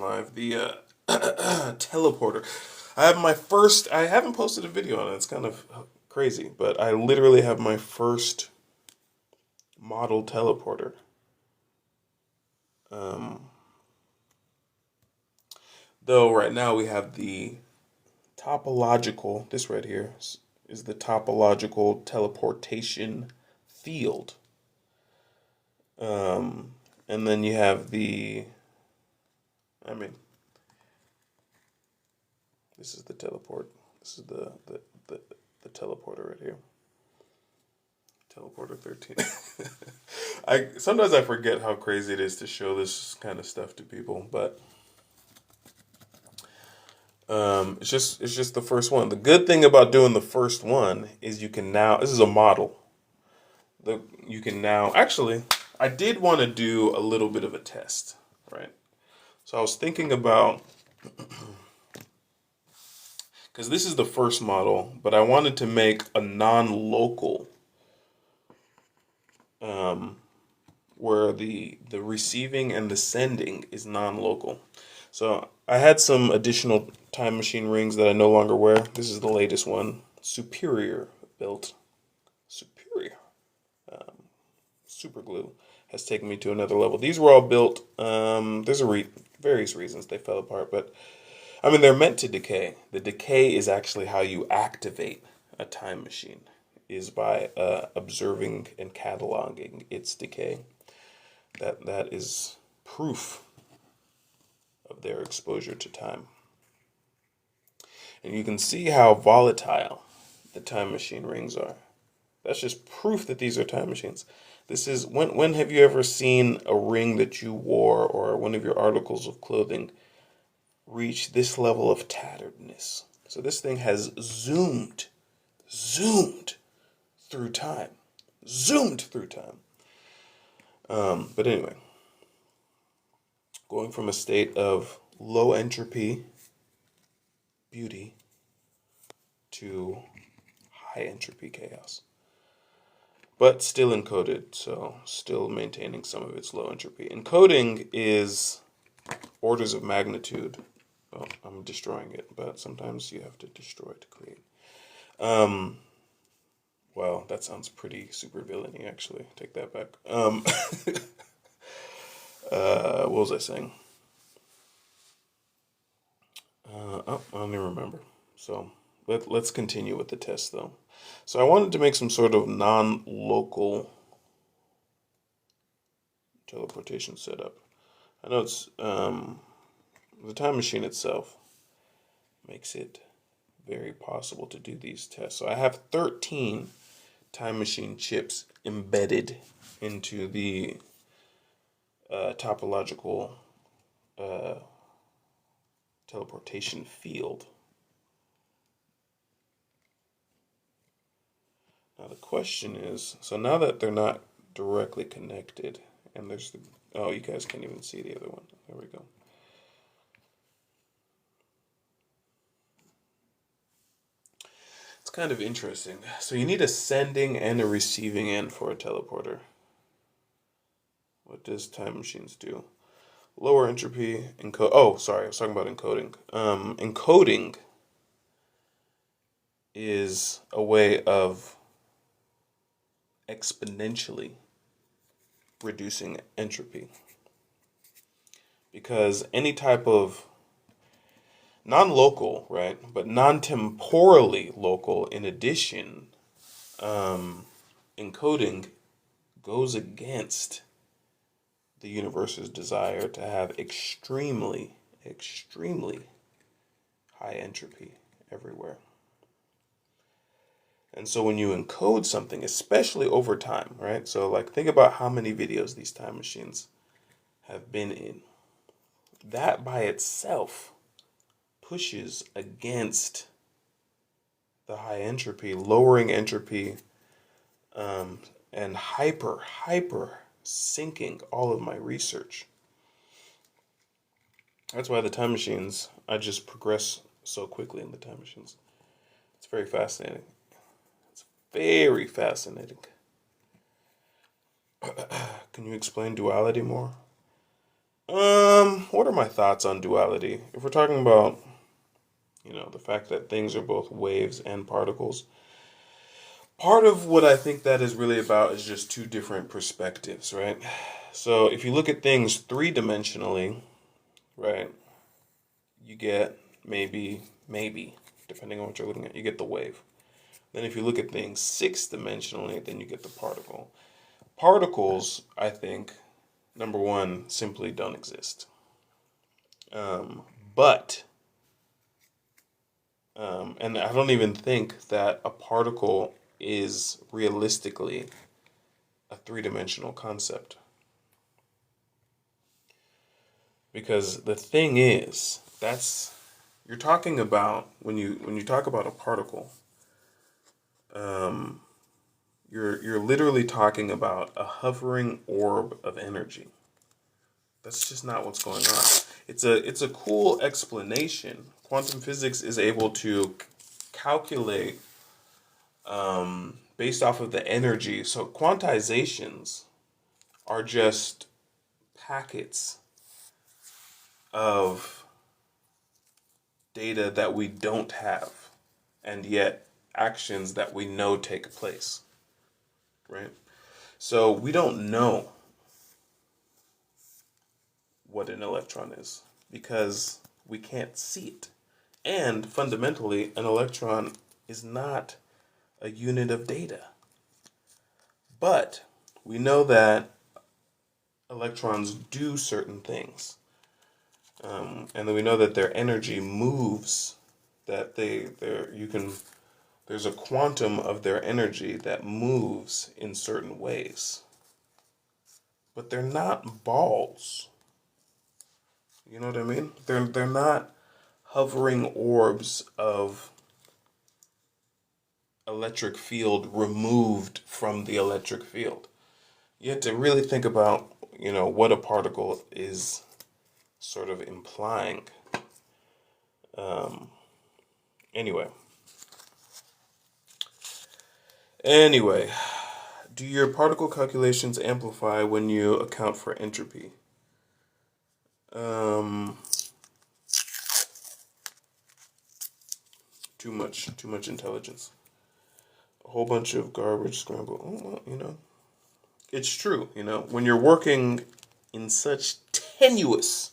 live. The teleporter. I haven't posted a video on it. It's kind of crazy, but I literally have my first model teleporter. Um, though right now we have the topological, this right here is the topological teleportation field. Um, and then you have I mean, this is the teleport. This is the teleporter right here. Teleporter 13. I sometimes I forget how crazy it is to show this kind of stuff to people, but it's just the first one. The good thing about doing the first one is you can now, this is a model. You can now actually, I did want to do a little bit of a test, right? So I was thinking about, because this is the first model, but I wanted to make a non-local, um, where the receiving and the sending is non-local. So I had some additional time machine rings that I no longer wear. This is the latest one, Superior built. Superior. Super glue has taken me to another level. These were all built. There's various reasons they fell apart, but I mean they're meant to decay. The decay is actually how you activate a time machine, is by observing and cataloging its decay. That is proof of their exposure to time. And you can see how volatile the time machine rings are. That's just proof that these are time machines. This is when have you ever seen a ring that you wore or one of your articles of clothing reach this level of tatteredness? So this thing has zoomed through time. Zoomed through time. But anyway, going from a state of low entropy beauty to high entropy chaos. But still encoded, so still maintaining some of its low entropy. Encoding is orders of magnitude. Oh, I'm destroying it, but sometimes you have to destroy to create. Um, well, that sounds pretty super villainy, actually. Take that back. What was I saying? Oh, I don't even remember. So let's continue with the test, though. So I wanted to make some sort of non-local teleportation setup. I know it's the time machine itself makes it very possible to do these tests. So I have 13 time machine chips embedded into the topological uh, teleportation field. Now the question is, so now that they're not directly connected, and there's the, oh, you guys can't even see the other one. There we go. It's kind of interesting. So you need a sending and a receiving end for a teleporter. What does time machines do? Lower entropy encode. Oh, sorry, I was talking about encoding. Encoding is a way of exponentially reducing entropy, because any type of non-local, right, but non-temporally local in addition, encoding goes against the universe's desire to have extremely high entropy everywhere. And so when you encode something, especially over time, right? So like think about how many videos these time machines have been in. That by itself pushes against the high entropy, lowering entropy, and hyper sinking all of my research. That's why the time machines, I just progress so quickly in the time machines. It's very fascinating. It's very fascinating. Can you explain duality more? What are my thoughts on duality? If we're talking about, the fact that things are both waves and particles, part of what I think that is really about is just two different perspectives, right? So if you look at things three-dimensionally, right, you get maybe, depending on what you're looking at, you get the wave. Then if you look at things six-dimensionally, then you get the particle. Particles, I think, number one, simply don't exist. But and I don't even think that a particle is realistically a three-dimensional concept. Because the thing is, you're talking about when you talk about a particle, you're literally talking about a hovering orb of energy. That's just not what's going on. It's a cool explanation. Quantum physics is able to calculate based off of the energy. So quantizations are just packets of data that we don't have, and yet actions that we know take place, right? So we don't know what an electron is because we can't see it. And fundamentally, an electron is not a unit of data. But we know that electrons do certain things. And then we know that their energy moves, that there's a quantum of their energy that moves in certain ways. But they're not balls. You know what I mean? They're not hovering orbs of electric field removed from the electric field. You have to really think about, what a particle is sort of implying. Um, anyway. Anyway, do your particle calculations amplify when you account for entropy? Um, too much intelligence. A whole bunch of garbage scramble. Oh, well, it's true. When you're working in such tenuous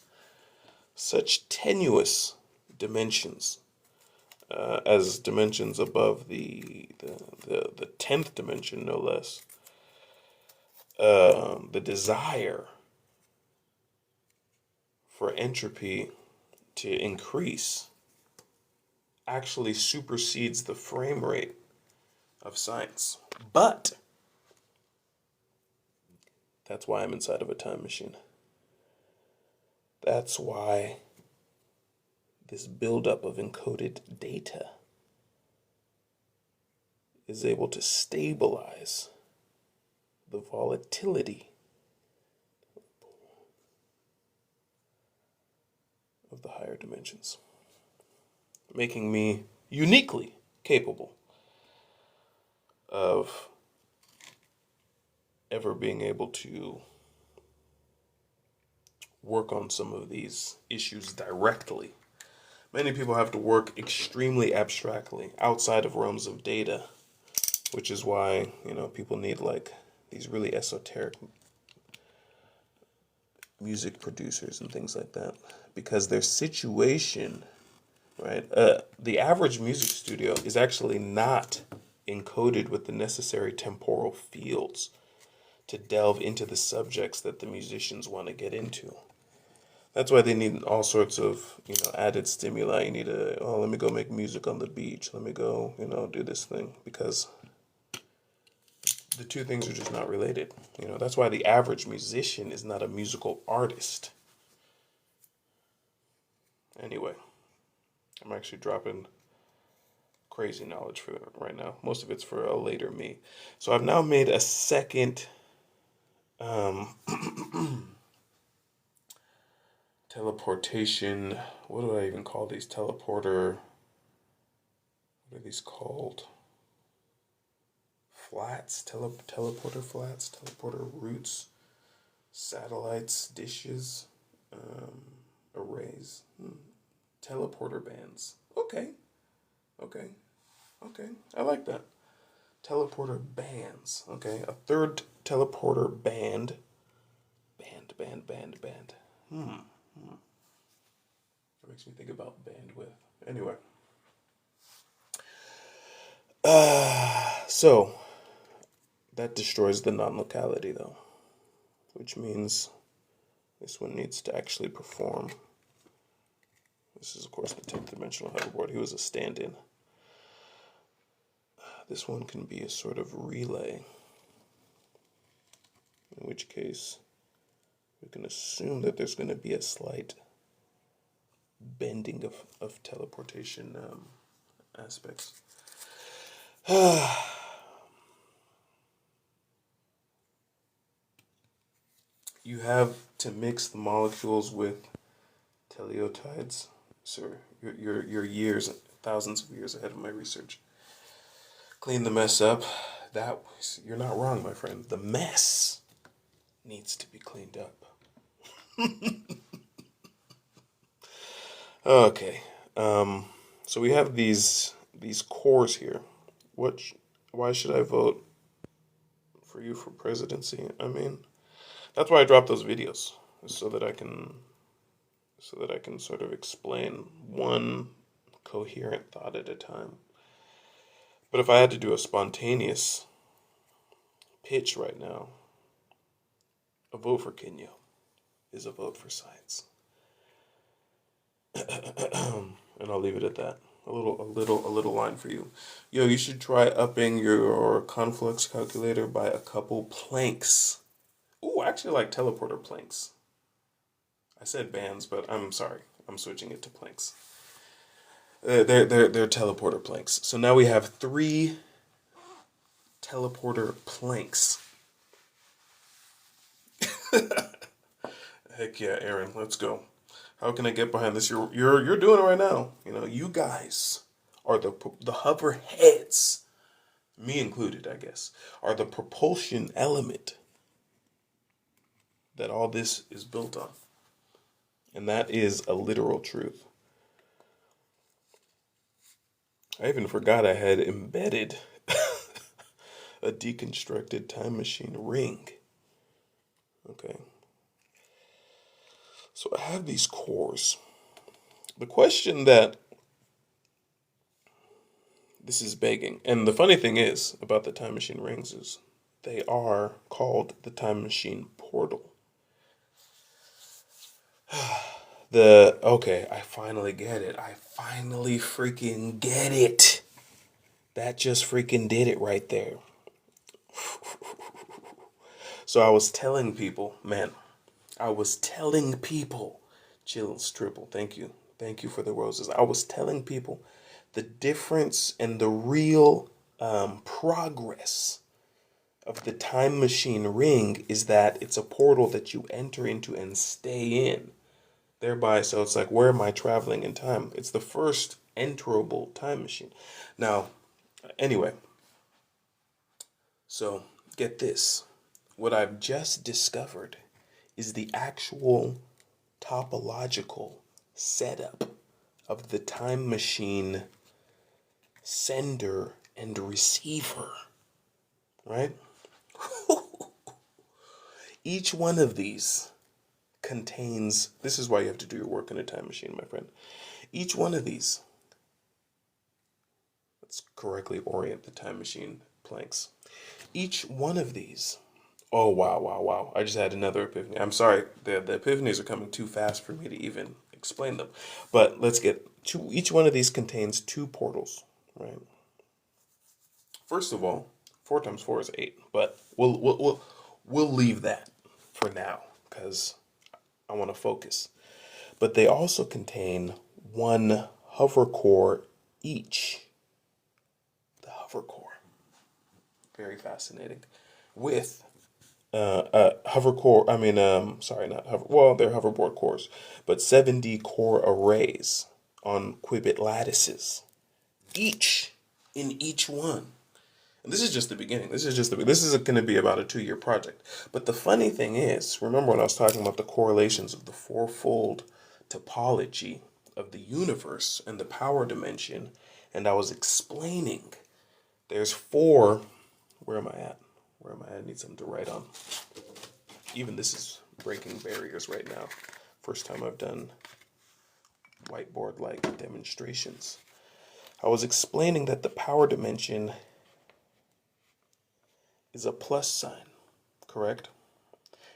dimensions, as dimensions above the 10th dimension, no less. The desire for entropy to increase actually supersedes the frame rate of science. But that's why I'm inside of a time machine. That's why this buildup of encoded data is able to stabilize the volatility of the higher dimensions, making me uniquely capable of ever being able to work on some of these issues directly. Many people have to work extremely abstractly outside of realms of data, which is why, people need like these really esoteric music producers and things like that, because their situation, right? The average music studio is actually not encoded with the necessary temporal fields to delve into the subjects that the musicians want to get into. That's why they need all sorts of, added stimuli. You need let me go make music on the beach. Let me go, do this thing, because the two things are just not related. That's why the average musician is not a musical artist. Anyway, I'm actually dropping crazy knowledge for right now. Most of it's for a later me. So I've now made a second teleportation. What do I even call these? Teleporter. What are these called? Flats, teleporter flats, teleporter roots, satellites, dishes. arrays. Teleporter bands. Okay. Okay. Okay. I like that. Teleporter bands. Okay. A third teleporter band. Band. That makes me think about bandwidth. Anyway. So that destroys the non-locality though, which means this one needs to actually perform. This is of course the 10th dimensional hoverboard. He was a stand-in. This one can be a sort of relay, in which case we can assume that there's going to be a slight bending of teleportation aspects. You have to mix the molecules with teleotides. Sir, you're years, thousands of years ahead of my research. Clean the mess up. You're not wrong, my friend. The mess needs to be cleaned up. Okay. So we have these cores here. Why should I vote for you for presidency? I mean, that's why I dropped those videos, so that I can sort of explain one coherent thought at a time. But if I had to do a spontaneous pitch right now, a vote for Kenya is a vote for science. And I'll leave it at that. A little line for you. Yo, you should try upping your conflux calculator by a couple planks. Ooh, I actually like teleporter planks. I said bands, but I'm sorry. I'm switching it to planks. They're teleporter planks. So now we have 3 teleporter planks. Heck yeah, Aaron, let's go. How can I get behind this? You're doing it right now. You know, you guys are the hover heads, me included, I guess, are the propulsion element that all this is built on. And that is a literal truth. I even forgot I had embedded a deconstructed time machine ring. Okay. So I have these cores. The question that this is begging, and the funny thing is about the time machine rings is they are called the time machine portal. Okay, I finally get it. I finally freaking get it. That just freaking did it right there. So I was telling people, Chills Triple, thank you. Thank you for the roses. I was telling people the difference and the real progress of the time machine ring is that it's a portal that you enter into and stay in. Thereby, so it's like, where am I traveling in time? It's the first enterable time machine. Now, anyway, so get this. What I've just discovered is the actual topological setup of the time machine sender and receiver, right? Each one of these contains, this is why you have to do your work in a time machine, my friend. Each one of these, let's correctly orient the time machine planks. Each one of these, oh wow, I just had another epiphany. I'm sorry, the epiphanies are coming too fast for me to even explain them. But let's get to, each one of these contains 2 portals, right? First of all, 4 times 4 is 8, but we'll leave that for now because I want to focus. But they also contain 1 hover core each. The hover core, very fascinating. With hover core, sorry, not hover, well, they're hoverboard cores, but 7D core arrays on qubit lattices, each in each one. And this is just the beginning. This is going to be about a 2-year project. But the funny thing is, remember when I was talking about the correlations of the fourfold topology of the universe and the power dimension, and I was explaining there's 4. Where am I at? Where am I? I need something to write on. Even this is breaking barriers right now. First time I've done whiteboard-like demonstrations. I was explaining that the power dimension is a plus sign, correct?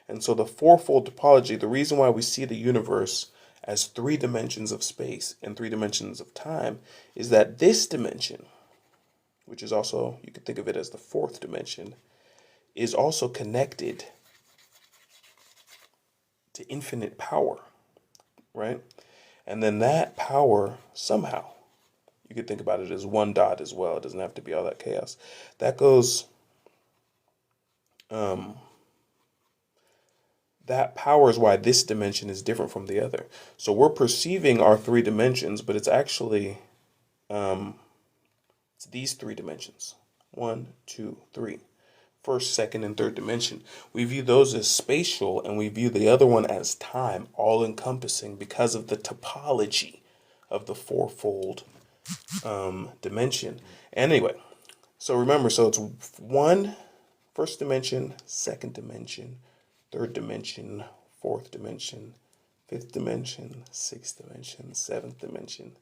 And so the fourfold topology, the reason why we see the universe as 3 dimensions of space and 3 dimensions of time is that this dimension, which is also, you could think of it as the 4th dimension, is also connected to infinite power, right? And then that power somehow, you could think about it as one dot as well. It doesn't have to be all that chaos. That goes, that power is why this dimension is different from the other. So we're perceiving our 3 dimensions, but it's actually, it's these 3 dimensions. 1, 2, 3. First, second, and third dimension. We view those as spatial, and we view the other one as time, all encompassing because of the topology of the fourfold dimension. Anyway, so remember, so it's 1, first dimension, second dimension, third dimension, fourth dimension, fifth dimension, sixth dimension, seventh dimension,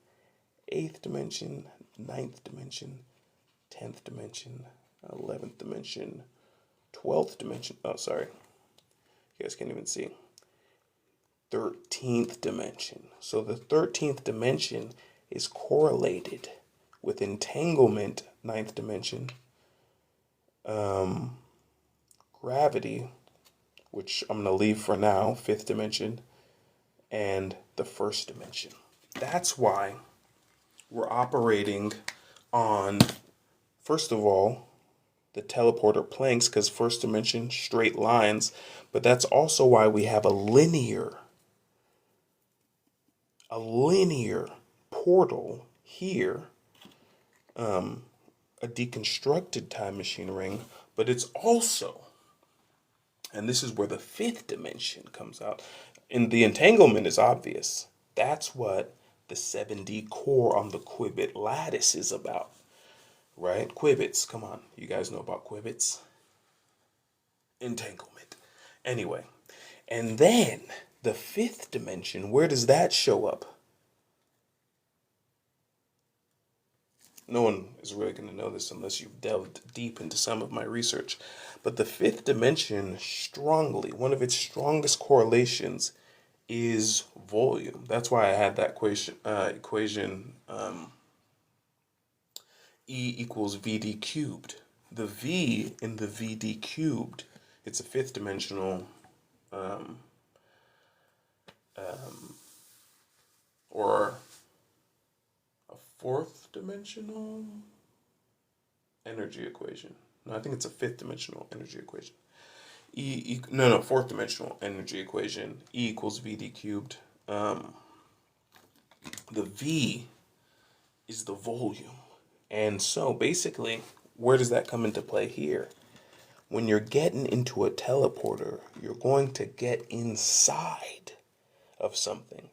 eighth dimension, ninth dimension, 10th dimension, 11th dimension, 12th dimension. Oh, sorry. You guys can't even see. 13th dimension. So the 13th dimension is correlated with entanglement, 9th dimension, gravity, which I'm going to leave for now, 5th dimension, and the 1st dimension. That's why we're operating on, first of all, the teleporter planks, because 1st dimension, straight lines, but that's also why we have a linear portal here, a deconstructed time machine ring, but it's also, and this is where the 5th dimension comes out, and the entanglement is obvious. That's what the 7D core on the qubit lattice is about, right? Qubits, come on, you guys know about qubits. Entanglement. Anyway, and then the 5th dimension, where does that show up? No one is really going to know this unless you've delved deep into some of my research. But the 5th dimension, strongly, one of its strongest correlations is volume. That's why I had that equation E equals VD cubed. The V in the VD cubed, it's a 5th dimensional or a 4th dimensional energy equation. No, I think it's a 5th dimensional energy equation. No, 4th dimensional energy equation. E equals VD cubed. The V is the volume. And so basically, where does that come into play here? When you're getting into a teleporter, you're going to get inside of something.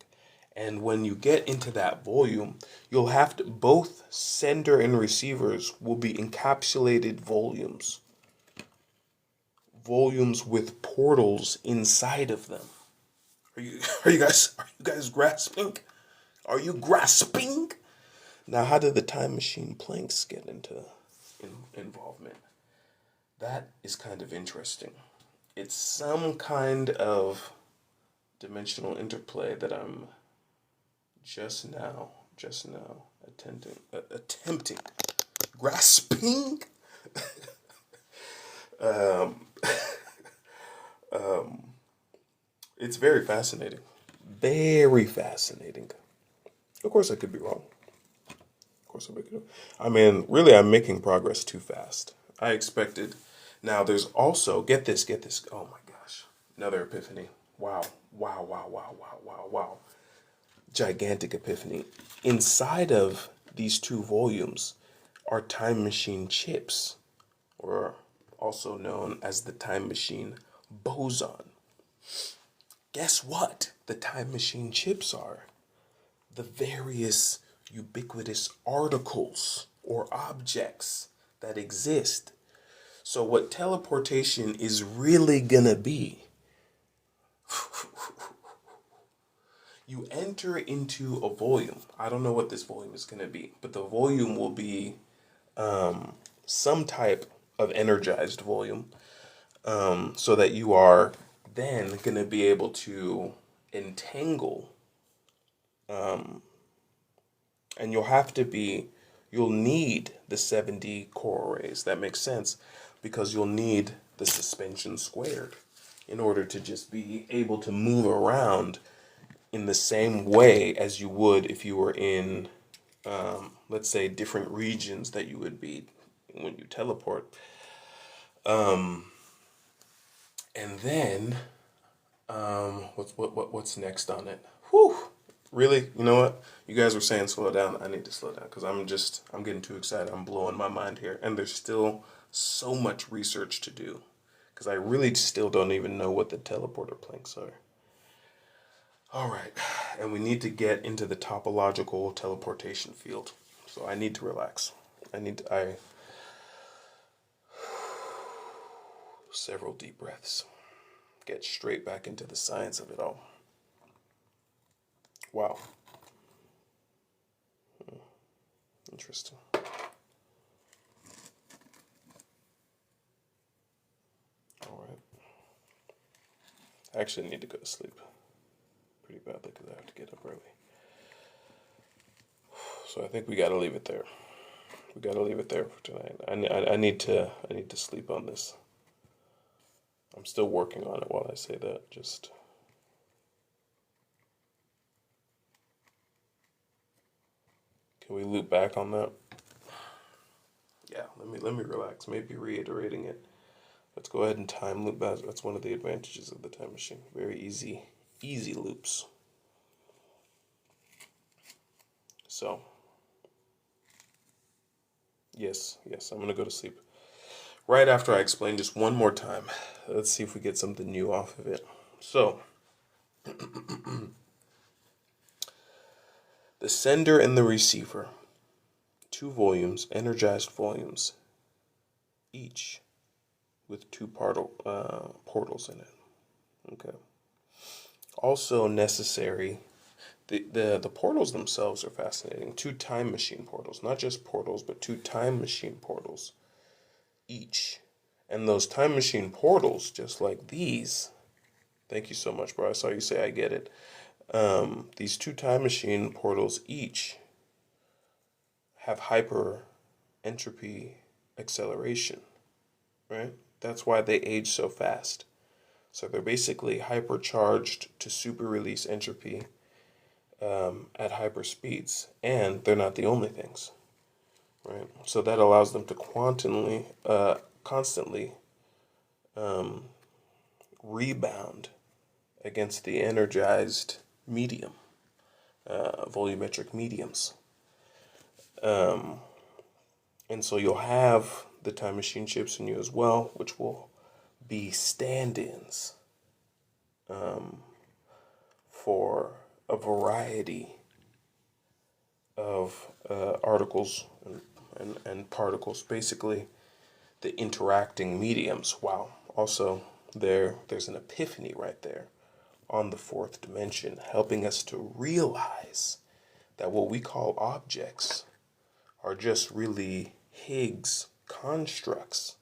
And when you get into that volume, you'll have to, both sender and receivers will be encapsulated volumes. Volumes with portals inside of them. Are you guys grasping? Are you grasping? Now, how did the time machine planks get into involvement? That is kind of interesting. It's some kind of dimensional interplay that I'm just now attempting, grasping. It's very fascinating. Very fascinating. Of course, I could be wrong. I mean, really, I'm making progress too fast. I expected. Now, there's also, get this. Oh my gosh. Another epiphany. Wow. Gigantic epiphany. Inside of these 2 volumes are time machine chips or also known as the time machine boson. Guess what the time machine chips are? The various ubiquitous articles or objects that exist. So what teleportation is really gonna be, you enter into a volume. I don't know what this volume is gonna be, but the volume will be some type of energized volume, so that you are then gonna be able to entangle, and you'll need the 7D core arrays. That makes sense because you'll need the suspension squared in order to just be able to move around in the same way as you would if you were in, let's say, different regions that you would be when you teleport. And then, what's next on it? Whew. Really? You know what? You guys were saying slow down. I need to slow down because I'm getting too excited. I'm blowing my mind here. And there's still so much research to do because I really still don't even know what the teleporter planks are. All right. And we need to get into the topological teleportation field. So I need to relax. Several deep breaths. Get straight back into the science of it all. Wow. Interesting. All right. I actually need to go to sleep pretty badly because I have to get up early. So I think we got to leave it there. We got to leave it there for tonight. I need to sleep on this. I'm still working on it while I say that. Just can we loop back on that? Yeah, let me relax. Maybe reiterating it. Let's go ahead and time loop back. That's one of the advantages of the time machine. Very easy loops. So, yes, I'm gonna go to sleep. Right after I explain just one more time. Let's see if we get something new off of it. So, the sender and the receiver, two volumes, energized volumes, each with two portals in it. Okay. Also necessary, the portals themselves are fascinating. Two time machine portals, not just portals, but two time machine portals each. And those time machine portals, just like these, thank you so much, bro. I saw you say I get it. These two time machine portals each have hyper entropy acceleration, right? That's why they age so fast. So they're basically hypercharged to super release entropy at hyper speeds, and they're not the only things, right? So that allows them to constantly rebound against the energized medium, volumetric mediums. And so you'll have the time machine chips in you as well, which will be stand-ins for a variety of articles and particles, basically the interacting mediums. Wow. Also, there's an epiphany right there on the fourth dimension, helping us to realize that what we call objects are just really Higgs constructs.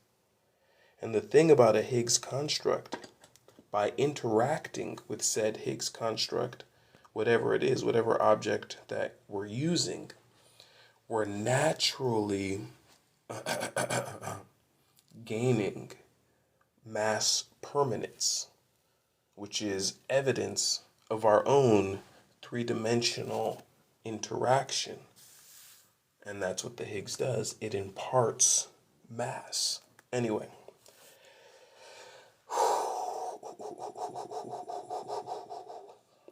And the thing about a Higgs construct, by interacting with said Higgs construct, whatever it is, whatever object that we're using, we're naturally gaining mass permanence, which is evidence of our own three-dimensional interaction. And that's what the Higgs does. It imparts mass. Anyway.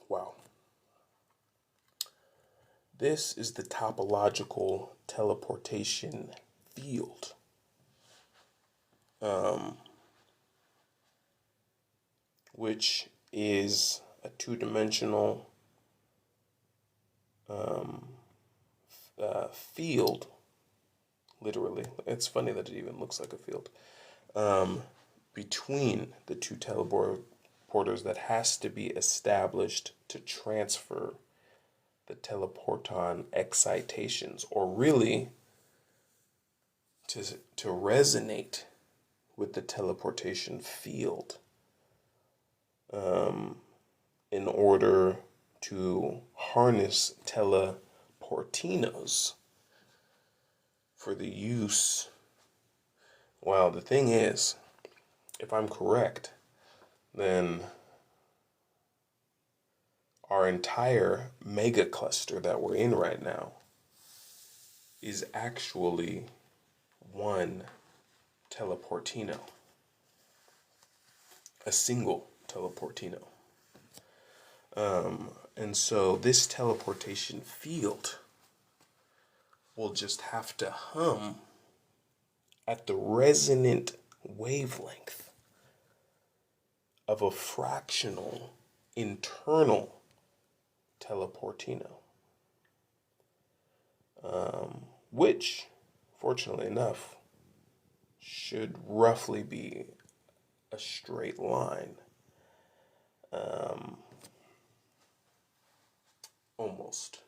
Wow. This is the topological teleportation field. um, which is a two-dimensional field, literally. It's funny that it even looks like a field, um, between the two teleporters that has to be established to transfer the teleporton excitations, or really to, to resonate with the teleportation field, in order to harness teleportinos for the use. Well, the thing is, if I'm correct, then our entire mega cluster that we're in right now is actually one teleportino, a single teleportino. And so this teleportation field will just have to hum at the resonant wavelength of a fractional internal teleportino, which, fortunately enough, should roughly be a straight line. Almost.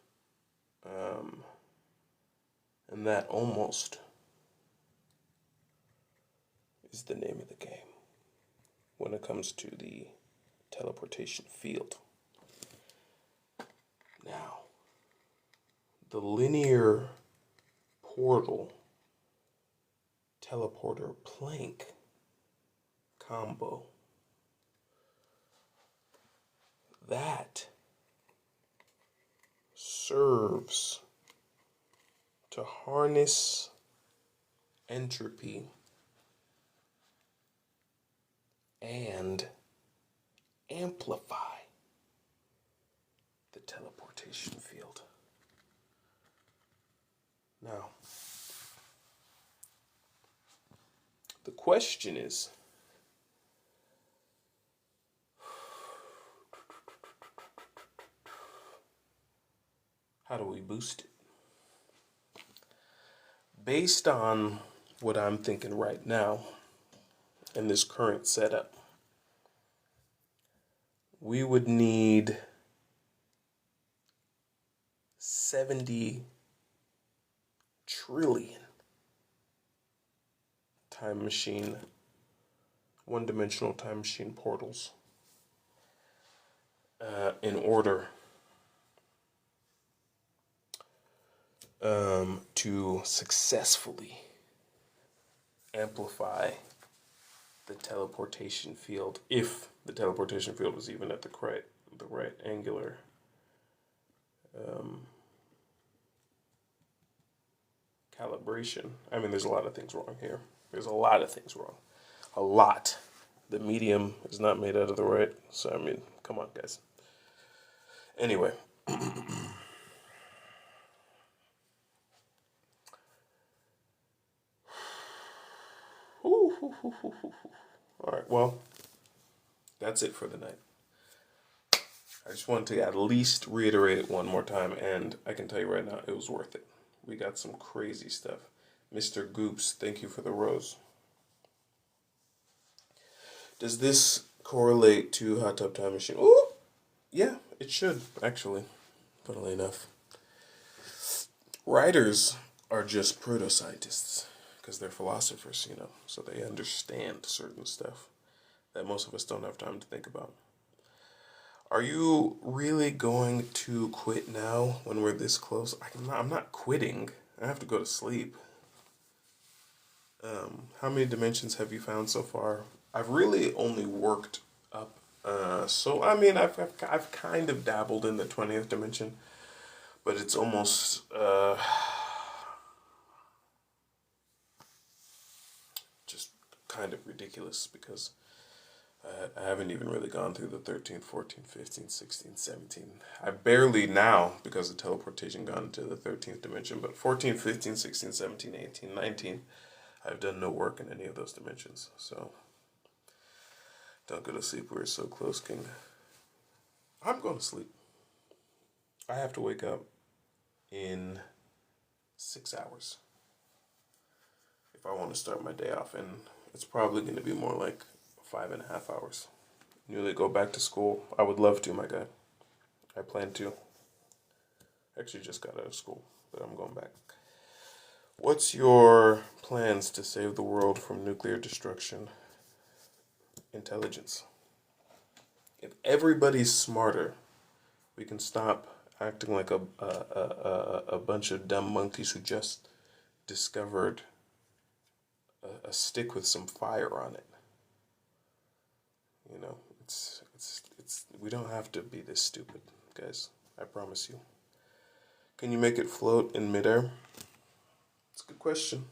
And that almost is the name of the game when it comes to the teleportation field. Now, the linear portal teleporter plank combo, that serves to harness entropy and amplify the teleportation field. Now, the question is, how do we boost it? Based on what I'm thinking right now in this current setup, we would need 70 trillion time machine, one-dimensional time machine portals in order to successfully amplify the teleportation field, if the teleportation field was even at the right angular calibration. I mean, there's a lot of things wrong here. There's a lot of things wrong. A lot. The medium is not made out of the right. So, I mean, come on, guys. Anyway. All right, well, that's it for the night. I just wanted to at least reiterate it one more time, and I can tell you right now, it was worth it. We got some crazy stuff. Mr. Goops, thank you for the rose. Does this correlate to Hot Tub Time Machine? Ooh, yeah, it should, actually, funnily enough. Writers are just proto-scientists, because they're philosophers, you know, so they understand certain stuff that most of us don't have time to think about. Are you really going to quit now when we're this close? I'm not quitting. I have to go to sleep. How many dimensions have you found so far? I've really only worked up. So I mean, I've kind of dabbled in the 20th dimension, but it's almost just kind of ridiculous because I haven't even really gone through the 13th, 14th, 15th, 16th, 17th. I barely now, because of teleportation, gone into the 13th dimension, but 14th, 15th, 16th, 17th, 18th, 19th, I've done no work in any of those dimensions, so don't go to sleep. We're so close, King. I'm going to sleep. I have to wake up in 6 hours if I want to start my day off, and it's probably going to be more like 5.5 hours. Nearly go back to school. I would love to, my guy. I plan to. Actually, just got out of school, but I'm going back. What's your plans to save the world from nuclear destruction? Intelligence. If everybody's smarter, we can stop acting like a bunch of dumb monkeys who just discovered a stick with some fire on it. You know, it's we don't have to be this stupid, guys. I promise you. Can you make it float in midair? It's a good question.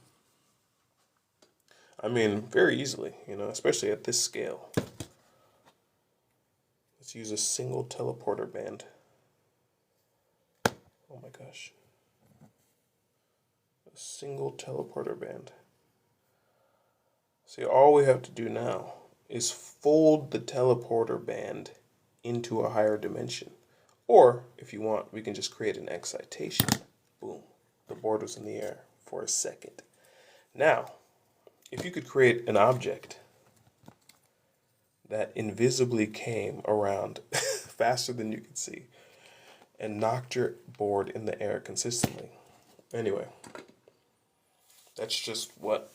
I mean, very easily, you know, especially at this scale. Let's use a single teleporter band. Oh my gosh. A single teleporter band. See, all we have to do now is fold the teleporter band into a higher dimension. Or, if you want, we can just create an excitation. Boom. The board was in the air for a second. Now, if you could create an object that invisibly came around faster than you could see and knocked your board in the air consistently. Anyway, that's just what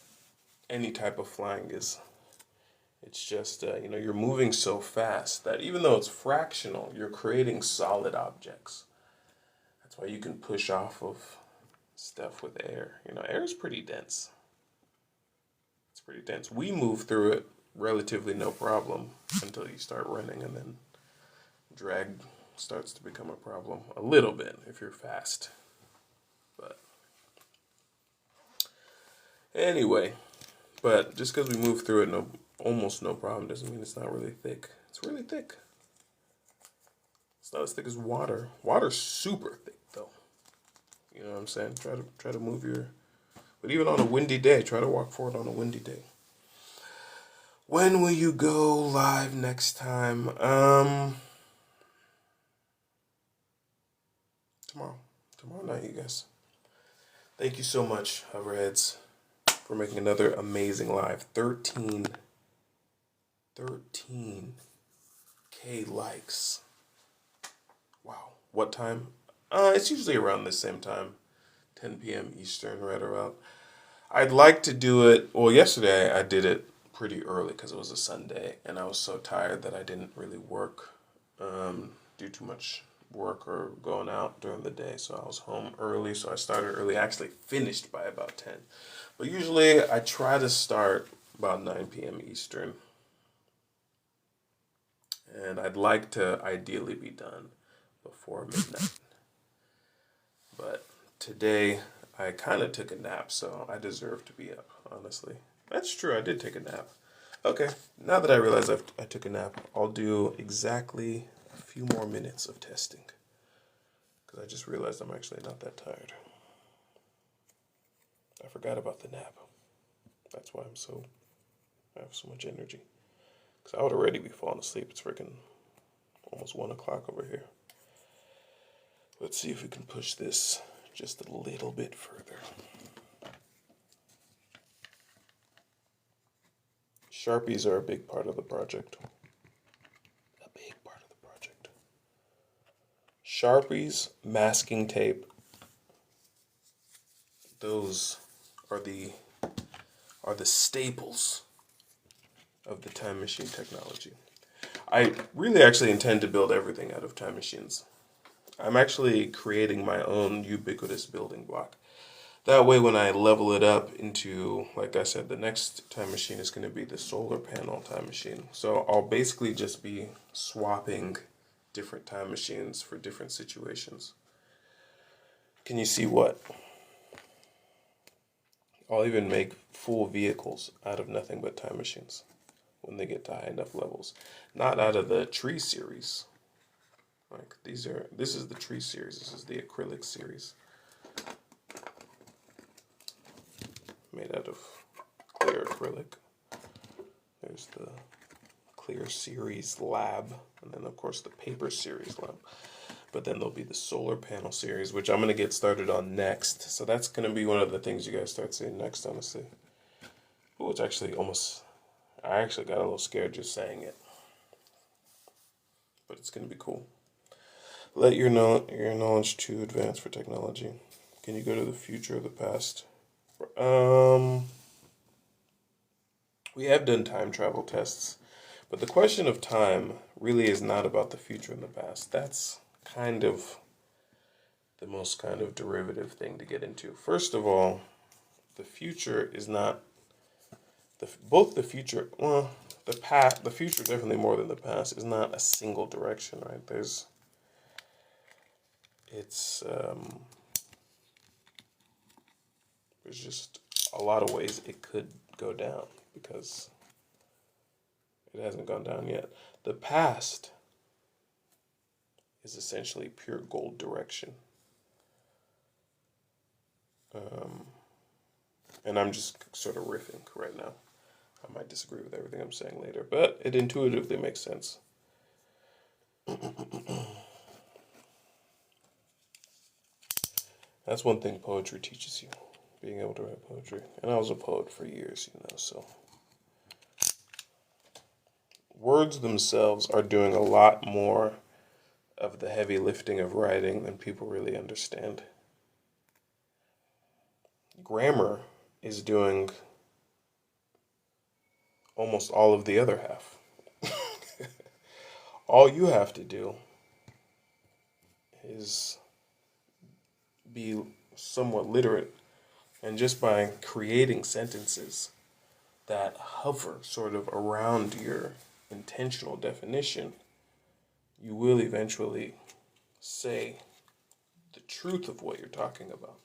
any type of flying is. It's just, you know, you're moving so fast that even though it's fractional, you're creating solid objects. That's why you can push off of stuff with air. You know, air is pretty dense. It's pretty dense. We move through it relatively no problem until you start running, and then drag starts to become a problem a little bit if you're fast. But anyway, but just because we move through it almost no problem doesn't mean it's not really thick. It's really thick. It's not as thick as water. Water's super thick though. You know what I'm saying? Try to move your, but even on a windy day, try to walk forward on a windy day. When will you go live next time? Tomorrow night, you guys. Thank you so much, Hoverheads, for making another amazing live. 13K likes. Wow. What time? It's usually around the same time, 10 p.m. Eastern, right around. I'd like to do it, well, yesterday I did it pretty early because it was a Sunday, and I was so tired that I didn't really work, do too much work or going out during the day, so I was home early, so I started early. I actually finished by about 10. But usually I try to start about 9 p.m. Eastern. And I'd like to ideally be done before midnight. But today I kind of took a nap, so I deserve to be up, honestly. That's true, I did take a nap. Okay, now that I realize I took a nap, I'll do exactly a few more minutes of testing. Because I just realized I'm actually not that tired. I forgot about the nap. That's why I have so much energy. Because I would already be falling asleep. It's freaking almost 1 o'clock over here. Let's see if we can push this just a little bit further. Sharpies are a big part of the project. A big part of the project. Sharpies, masking tape. Those are the staples of the time machine technology. I really actually intend to build everything out of time machines. I'm actually creating my own ubiquitous building block. That way when I level it up into, like I said, the next time machine is going to be the solar panel time machine. So I'll basically just be swapping different time machines for different situations. Can you see what? I'll even make full vehicles out of nothing but time machines when they get to high enough levels. Not out of the tree series. Like this is the tree series. This is the acrylic series. Made out of clear acrylic. There's the clear series lab, and then of course the paper series lab. But then there'll be the solar panel series, which I'm going to get started on next. So that's going to be one of the things you guys start seeing next, honestly. Oh, it's actually almost, I actually got a little scared just saying it. But it's going to be cool. Let your knowledge to advance for technology. Can you go to the future or the past? We have done time travel tests, but the question of time really is not about the future and the past. That's kind of the most kind of derivative thing to get into. First of all, the future is not both the future. Well, the future definitely more than the past is not a single direction, right? There's just a lot of ways it could go down because it hasn't gone down yet. The past is essentially pure gold direction. And I'm just sort of riffing right now. I might disagree with everything I'm saying later, but it intuitively makes sense. That's one thing poetry teaches you, being able to write poetry. And I was a poet for years, so. Words themselves are doing a lot more of the heavy lifting of writing than people really understand. Grammar is doing almost all of the other half. All you have to do is be somewhat literate, and just by creating sentences that hover sort of around your intentional definition, you will eventually say the truth of what you're talking about.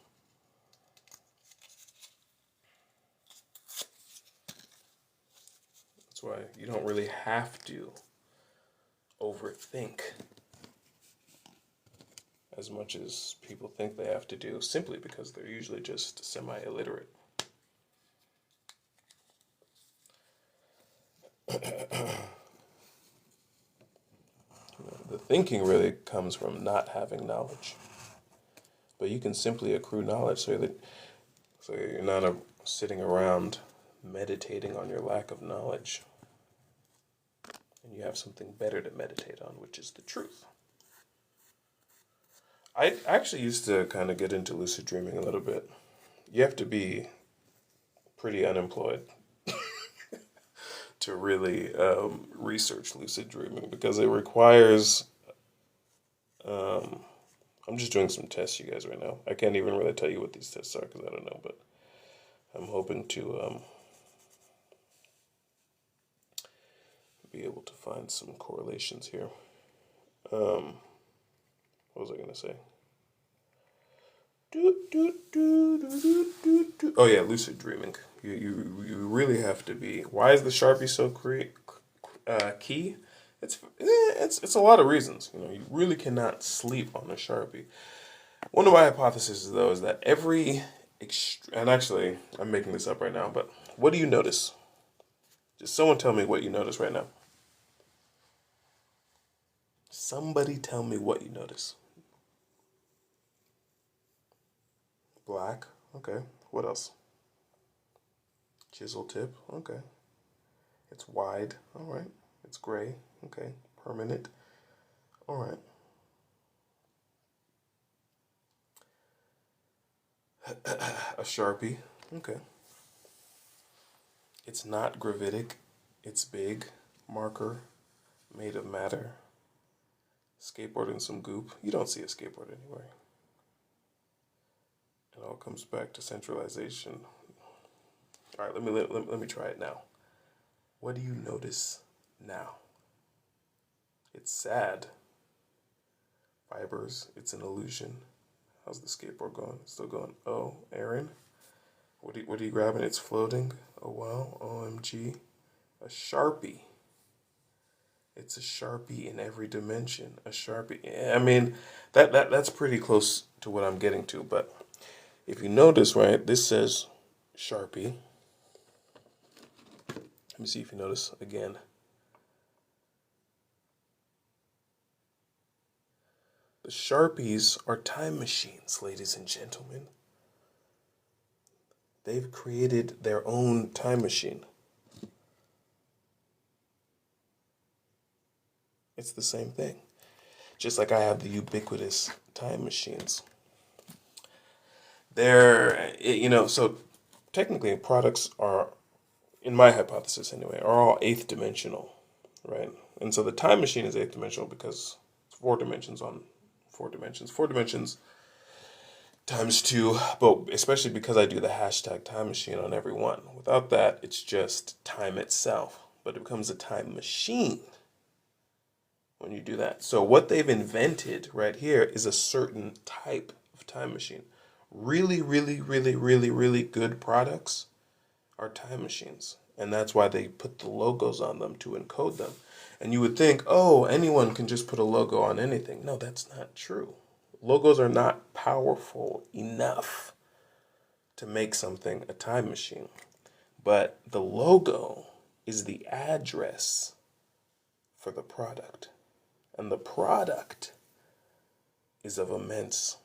That's why you don't really have to overthink as much as people think they have to do, simply because they're usually just semi-illiterate. The thinking really comes from not having knowledge. But you can simply accrue knowledge so you're not sitting around meditating on your lack of knowledge. And you have something better to meditate on, which is the truth. I actually used to kind of get into lucid dreaming a little bit. You have to be pretty unemployed to really research lucid dreaming, because it requires. I'm just doing some tests, you guys, right now. I can't even really tell you what these tests are because I don't know, but I'm hoping to be able to find some correlations here. What was I going to say? Oh yeah, lucid dreaming. You really have to be. Why is the Sharpie so key? It's a lot of reasons. You really cannot sleep on a Sharpie. One of my hypotheses, though, is that and actually, I'm making this up right now, but what do you notice? Just someone tell me what you notice right now. Somebody tell me what you notice. Black. Okay. What else? Chisel tip. Okay. It's wide. All right. It's gray. Okay. Permanent. All right. A Sharpie. Okay. It's not gravitic. It's big. Marker. Made of matter. Skateboard and some goop. You don't see a skateboard anywhere. It all comes back to centralization. All right, let me try it now. What do you notice now? It's sad. Fibers. It's an illusion. How's the skateboard going? It's still going. Oh, Aaron. What are you grabbing? It's floating. Oh wow. OMG. A Sharpie. It's a Sharpie in every dimension. A Sharpie. I mean, that's pretty close to what I'm getting to. But if you notice, right, this says Sharpie. Let me see if you notice again. The Sharpies are time machines, ladies and gentlemen. They've created their own time machine. It's the same thing. Just like I have the ubiquitous time machines. So technically products are, in my hypothesis anyway, are all eighth dimensional, right? And so the time machine is eighth dimensional because it's 4 dimensions on 4 dimensions. 4 dimensions times 2, but especially because I do the hashtag time machine on every one. Without that, it's just time itself, but it becomes a time machine when you do that. So what they've invented right here is a certain type of time machine. Really, really, really, really, really good products are time machines. And that's why they put the logos on them to encode them. And you would think, oh, anyone can just put a logo on anything. No, that's not true. Logos are not powerful enough to make something a time machine. But the logo is the address for the product. And the product is of immense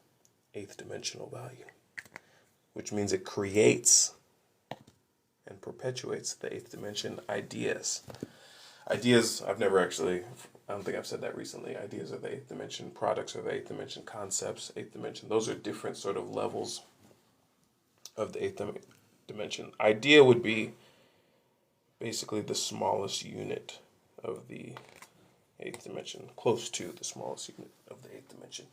eighth dimensional value, which means it creates and perpetuates the eighth dimension ideas. Ideas, I don't think I've said that recently. Ideas are the eighth dimension, products are the eighth dimension, concepts, eighth dimension. Those are different sort of levels of the eighth dimension. Idea would be basically the smallest unit of the eighth dimension, close to the smallest unit of the eighth dimension.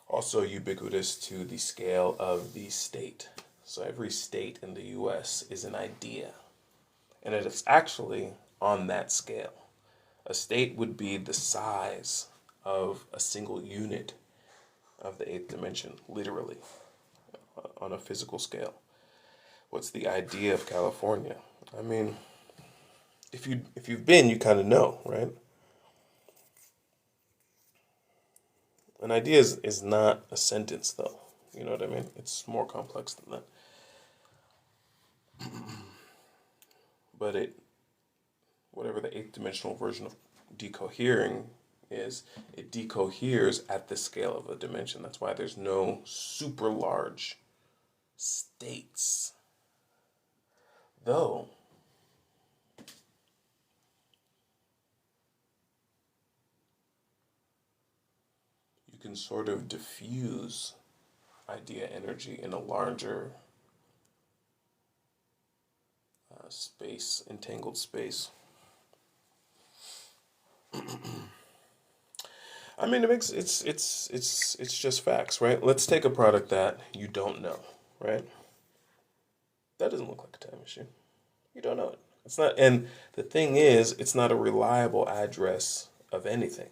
Also ubiquitous to the scale of the state. So every state in the US is an idea. And it is actually on that scale. A state would be the size of a single unit of the eighth dimension, literally, on a physical scale. What's the idea of California? I mean, if you've been, you kind of know, right? An idea is not a sentence, though. You know what I mean? It's more complex than that. But whatever the eighth dimensional version of decohering is, it decoheres at the scale of a dimension. That's why there's no super large states. Though, you can sort of diffuse idea energy in a larger space, entangled space. I mean, it's just facts, right? Let's take a product that you don't know, right? That doesn't look like a time machine. You don't know it. It's not, and the thing is, it's not a reliable address of anything,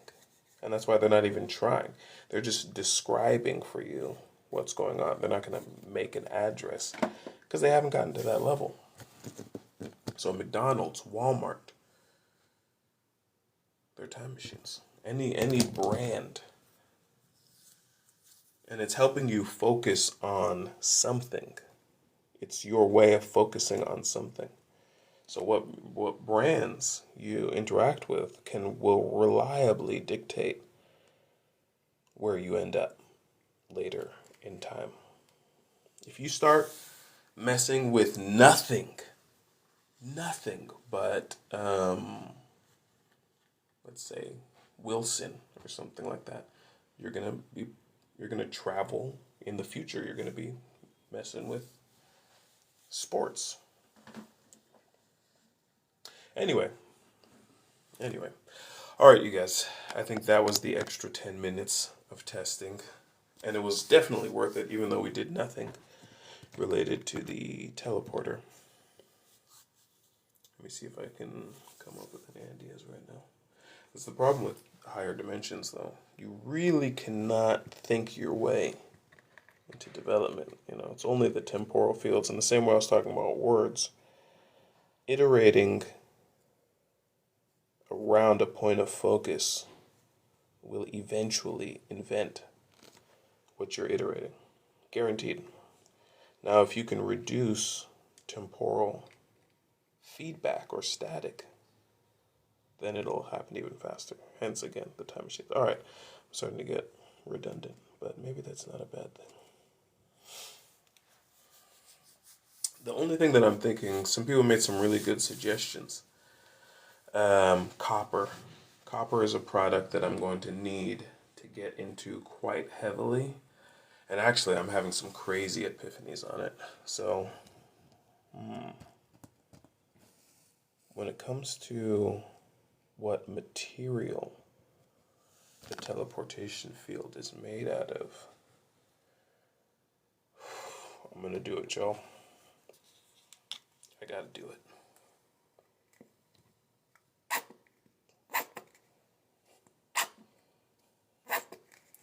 and that's why they're not even trying. They're just describing for you what's going on. They're not going to make an address because they haven't gotten to that level. So McDonald's, Walmart, they're time machines. Any brand. And it's helping you focus on something. It's your way of focusing on something. So what brands you interact with will reliably dictate where you end up later in time. If you start messing with nothing but let's say Wilson or something like that, you're gonna travel in the future. You're gonna be messing with sports. Anyway. All right, you guys. I think that was the extra 10 minutes of testing, and it was definitely worth it, even though we did nothing related to the teleporter. Let me see if I can come up with any ideas right now. That's the problem with higher dimensions, though. You really cannot think your way into development. It's only the temporal fields. In the same way I was talking about words, iterating around a point of focus will eventually invent what you're iterating. Guaranteed. Now, if you can reduce temporal feedback or static, then it'll happen even faster. Hence, again, the time machine. All right, I'm starting to get redundant, but maybe that's not a bad thing. The only thing that I'm thinking, some people made some really good suggestions. Copper. Copper is a product that I'm going to need to get into quite heavily. And actually, I'm having some crazy epiphanies on it. So, when it comes to what material the teleportation field is made out of, I'm going to do it, Joe. I got to do it.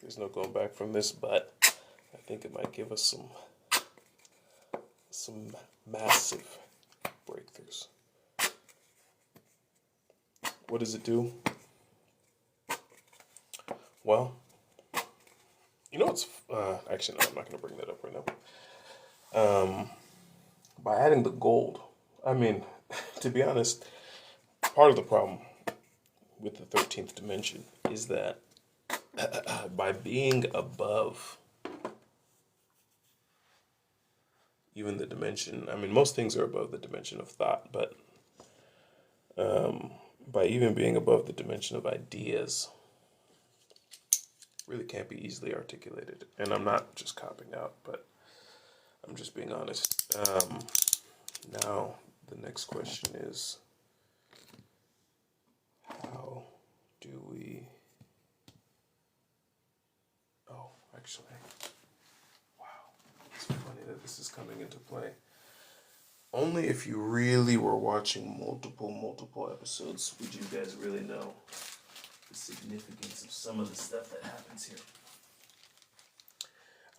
There's no going back from this, but I think it might give us some massive breakthroughs. What does it do? Well, you know what's actually no, I'm not going to bring that up right now. By adding the gold, I mean, to be honest, part of the problem with the 13th dimension is that by being above even the dimension, I mean, most things are above the dimension of thought, but by even being above the dimension of ideas, really can't be easily articulated. And I'm not just copping out, but I'm just being honest. Now, the next question is, how do we... Oh, actually, wow, it's funny that this is coming into play. Only if you really were watching multiple episodes would you guys really know the significance of some of the stuff that happens here.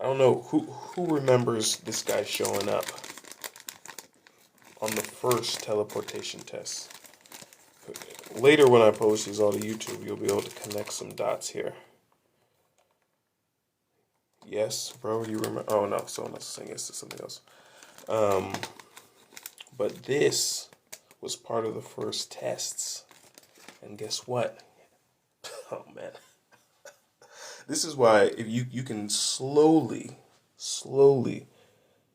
I don't know who remembers this guy showing up on the first teleportation test. Later when I post these all to YouTube, you'll be able to connect some dots here. Yes, bro, you remember? Oh no, someone else is saying yes to something else. But this was part of the first tests. And guess what? Oh man. This is why if you can slowly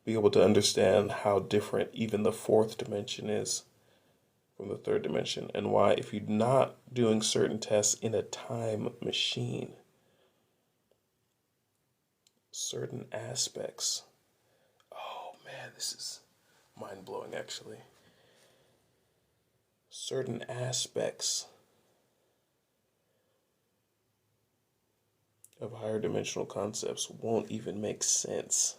be able to understand how different even the fourth dimension is from the third dimension, and why if you're not doing certain tests in a time machine, certain aspects, oh man, this is mind-blowing actually. Certain aspects of higher dimensional concepts won't even make sense.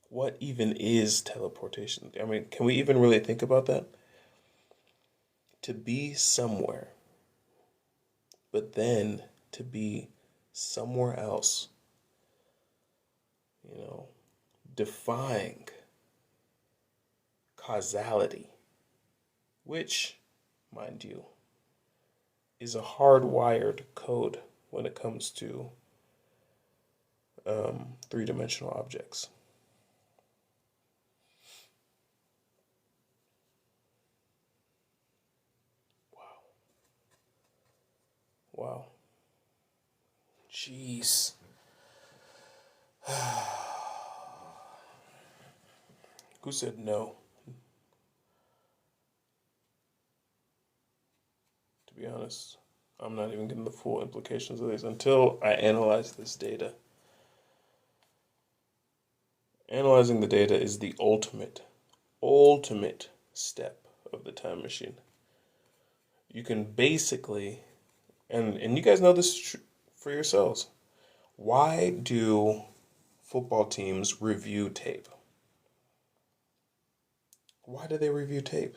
What even is teleportation? I mean, can we even really think about that? To be somewhere, but then to be somewhere else, you know, defying causality, which, mind you, is a hardwired code when it comes to three-dimensional objects. Wow. Jeez. Who said no? To be honest, I'm not even getting the full implications of these until I analyze this data. Analyzing the data is the ultimate step of the time machine. You can basically, and you guys know this for yourselves. Why do football teams review tape? Why do they review tape?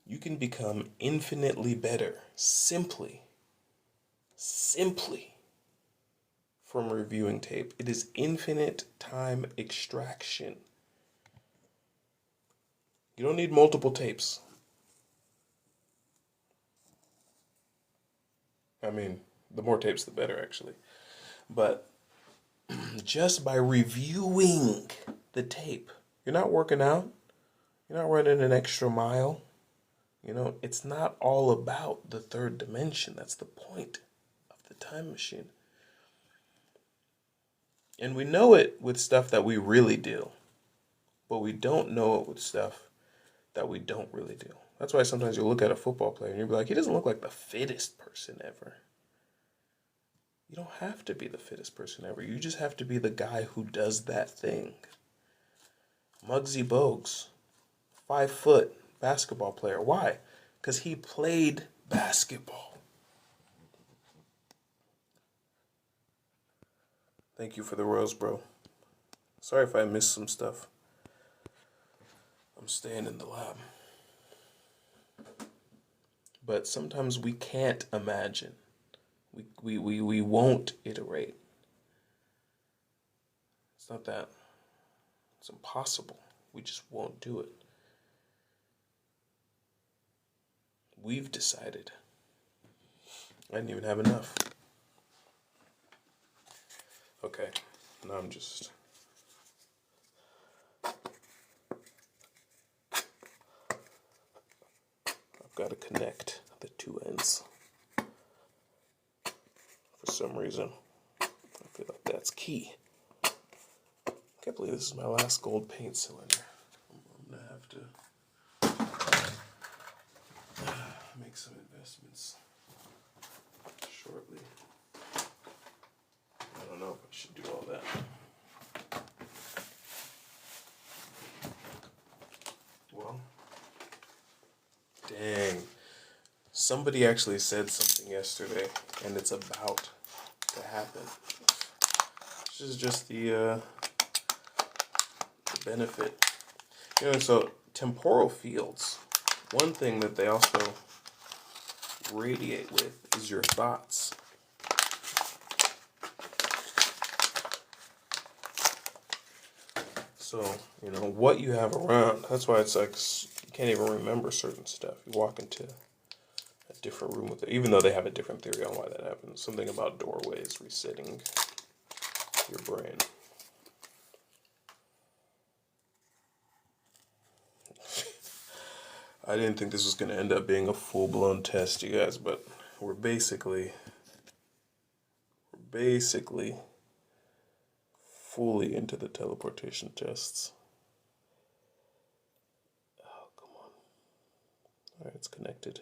You can become infinitely better simply from reviewing tape. It is infinite time extraction. You don't need multiple tapes. I mean, the more tapes, the better, actually. But just by reviewing the tape. You're not working out. You're not running an extra mile. You know, it's not all about the third dimension. That's the point of the time machine. And we know it with stuff that we really do, but we don't know it with stuff that we don't really do. That's why sometimes you'll look at a football player and you'll be like, he doesn't look like the fittest person ever. You don't have to be the fittest person ever. You just have to be the guy who does that thing. Muggsy Bogues, 5 foot basketball player. Why? Because he played basketball. Thank you for the rose, bro. Sorry if I missed some stuff. I'm staying in the lab. But sometimes we can't imagine. We won't iterate. It's not that. It's impossible. We just won't do it. We've decided. I didn't even have enough. Okay, now I'm just... I've got to connect the two ends. For some reason, I feel like that's key. I can't believe this is my last gold paint cylinder. I'm going to have to make some investments shortly. I don't know if I should do all that. Well, dang. Somebody actually said something yesterday, and it's about to happen. This is just the benefit. You know, so temporal fields, one thing that they also radiate with is your thoughts. So, you know, what you have around, that's why it's like you can't even remember certain stuff. You walk into a different room with it, even though they have a different theory on why that happens. Something about doorways resetting your brain. I didn't think this was going to end up being a full-blown test, you guys, but we're basically fully into the teleportation tests. Oh, come on. All right, it's connected,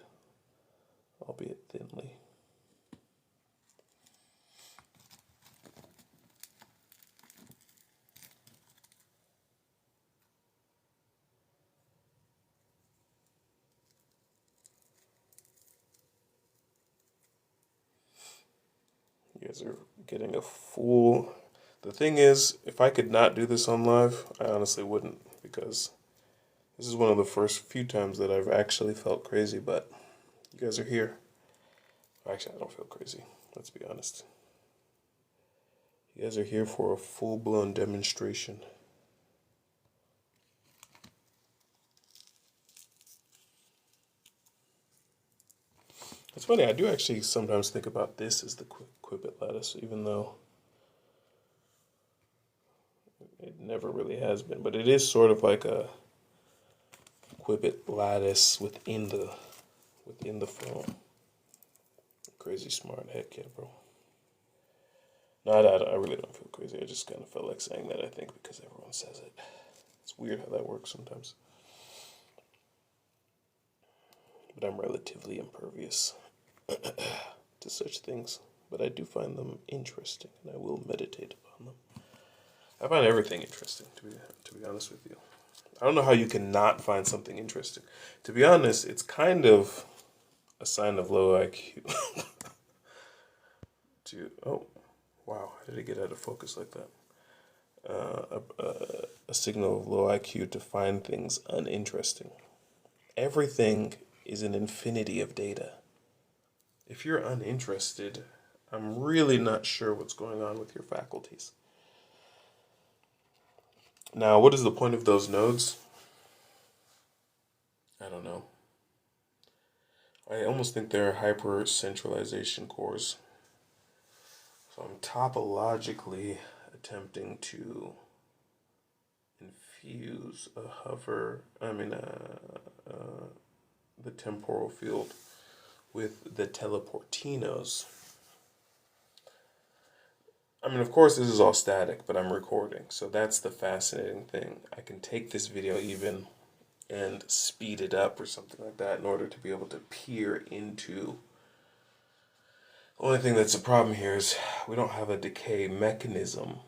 albeit thinly. You guys are getting a full... The thing is, if I could not do this on live, I honestly wouldn't, because this is one of the first few times that I've actually felt crazy, but you guys are here. Actually, I don't feel crazy, let's be honest. You guys are here for a full-blown demonstration. It's funny, I do actually sometimes think about this as the Quibbit lattice, even though it never really has been. But it is sort of like a Quibbit lattice within the phone. Crazy smart, heck yeah, bro. No, I really don't feel crazy. I just kind of felt like saying that, I think, because everyone says it. It's weird how that works sometimes. But I'm relatively impervious to such things. But I do find them interesting, and I will meditate upon them. I find everything interesting, to be honest with you. I don't know how you can not find something interesting. To be honest, it's kind of a sign of low IQ. Oh, wow, how did it get out of focus like that? A signal of low IQ to find things uninteresting. Everything is an infinity of data. If you're uninterested, I'm really not sure what's going on with your faculties. Now, what is the point of those nodes? I don't know. I almost think they're hyper-centralization cores. So I'm topologically attempting to fuse a the temporal field with the teleportinos. I mean, of course, this is all static, but I'm recording, so that's the fascinating thing. I can take this video even and speed it up or something like that in order to be able to peer into. The only thing that's a problem here is we don't have a decay mechanism,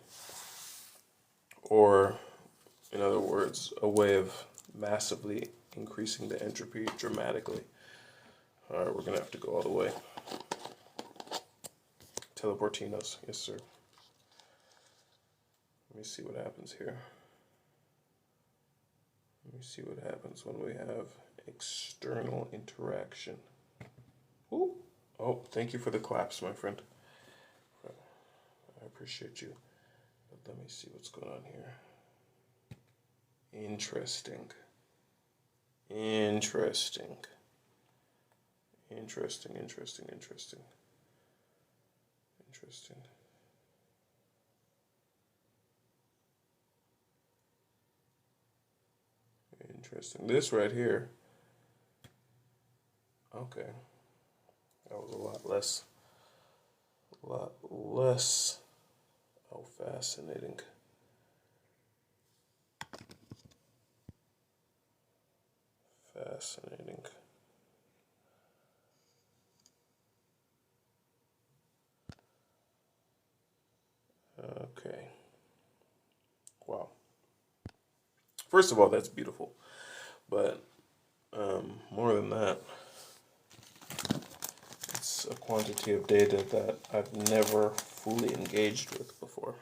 or, in other words, a way of massively increasing the entropy dramatically. Alright, we're going to have to go all the way. Teleportinos, yes sir. Let me see what happens here. Let me see what happens when we have external interaction. Ooh. Oh, thank you for the claps, my friend. I appreciate you. But let me see what's going on here. Interesting. Interesting. Interesting, interesting, interesting. Interesting. Interesting. This right here. Okay. That was a lot less. Oh, fascinating. Fascinating. Okay. Wow. First of all, that's beautiful. But more than that, it's a quantity of data that I've never fully engaged with before.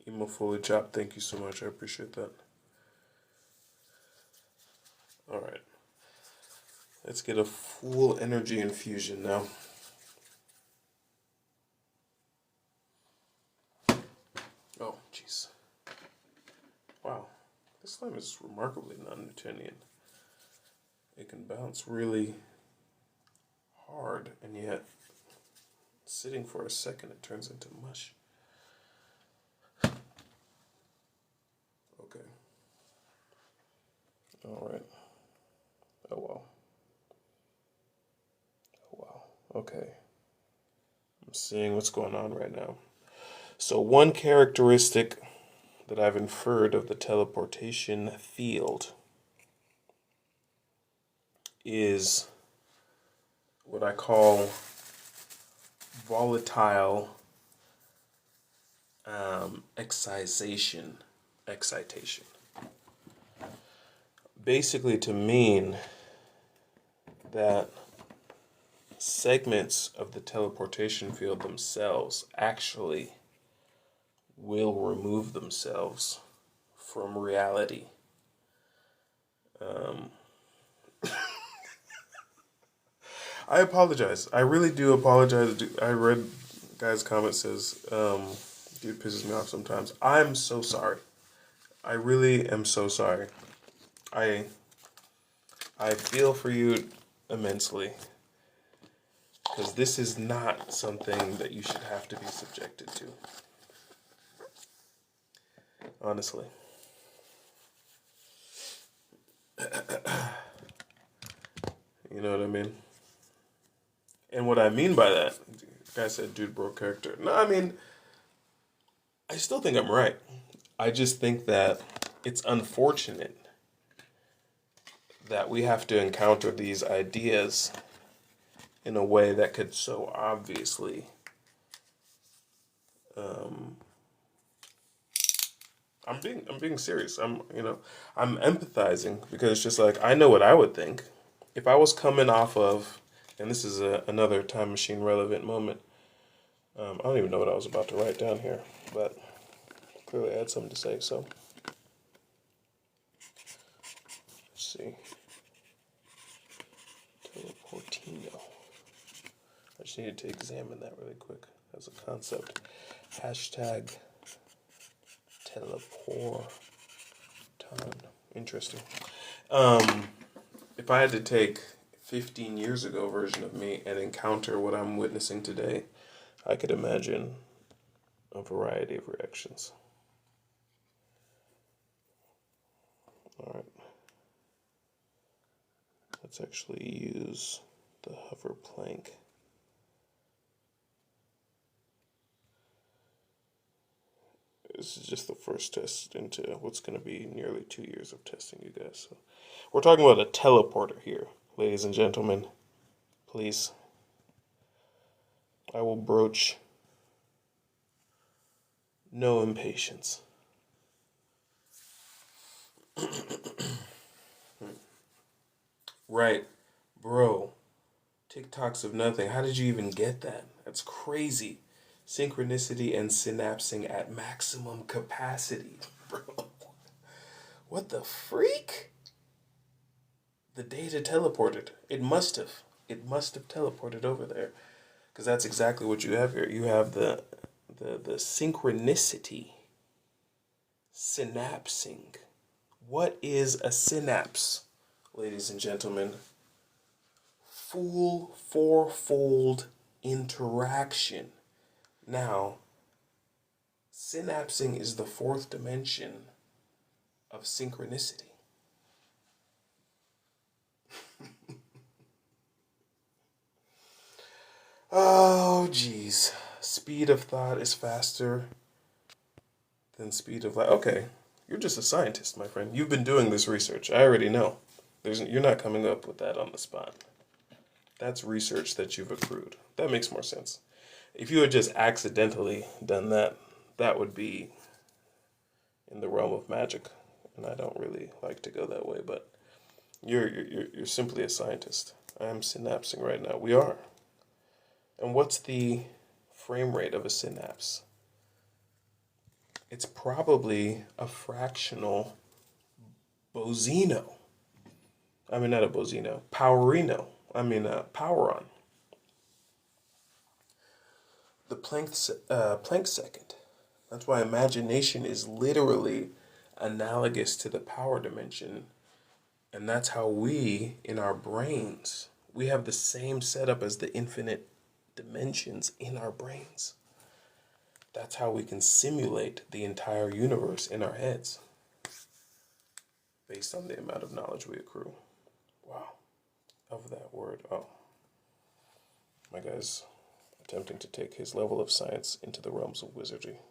Emo fully chopped, thank you so much. I appreciate that. Alright. Let's get a full energy infusion now. Oh, jeez. Wow. This slime is remarkably non-Newtonian. It can bounce really hard, and yet, sitting for a second, it turns into mush. Okay. Alright. Oh, wow. Oh, wow. Okay. I'm seeing what's going on right now. So one characteristic that I've inferred of the teleportation field is what I call volatile excitation. Basically to mean that segments of the teleportation field themselves actually will remove themselves from reality. I apologize. I really do apologize. I read guy's comment says, dude pisses me off sometimes. I'm so sorry. I really am so sorry. I feel for you immensely. Because this is not something that you should have to be subjected to. Honestly. You know what I mean? And what I mean by that, the guy said dude broke character. No, I mean, I still think I'm right. I just think that it's unfortunate that we have to encounter these ideas in a way that could so obviously I'm being serious. I'm empathizing because it's just like I know what I would think if I was coming off of, and this is another time machine relevant moment. I don't even know what I was about to write down here, but clearly I had something to say. So let's see. Teleportino. I just needed to examine that really quick as a concept. Hashtag Teleporton. Interesting. If I had to take 15 years ago version of me and encounter what I'm witnessing today, I could imagine a variety of reactions. All right. Let's actually use the hover plank. This is just the first test into what's going to be nearly 2 years of testing, you guys. So we're talking about a teleporter here, ladies and gentlemen. Please. I will broach no impatience. Right. Bro. TikToks of nothing. How did you even get that? That's crazy. Synchronicity and synapsing at maximum capacity. Bro. What the freak? The data teleported. It must have. It must have teleported over there. Because that's exactly what you have here. You have the synchronicity. Synapsing. What is a synapse, ladies and gentlemen? Full fourfold interaction. Now, synapsing is the fourth dimension of synchronicity. Oh, geez. Speed of thought is faster than speed of light. Okay, you're just a scientist, my friend. You've been doing this research. I already know. You're not coming up with that on the spot. That's research that you've accrued. That makes more sense. If you had just accidentally done that, that would be in the realm of magic, and I don't really like to go that way. But you're simply a scientist. I am synapsing right now. We are. And what's the frame rate of a synapse? It's probably a fractional bosino. I mean, not a bosino, powerino. Poweron. The Planck second. That's why imagination is literally analogous to the power dimension. And that's how we, in our brains, we have the same setup as the infinite dimensions in our brains. That's how we can simulate the entire universe in our heads based on the amount of knowledge we accrue. Wow. Of that word. Oh. My guy's attempting to take his level of science into the realms of wizardry,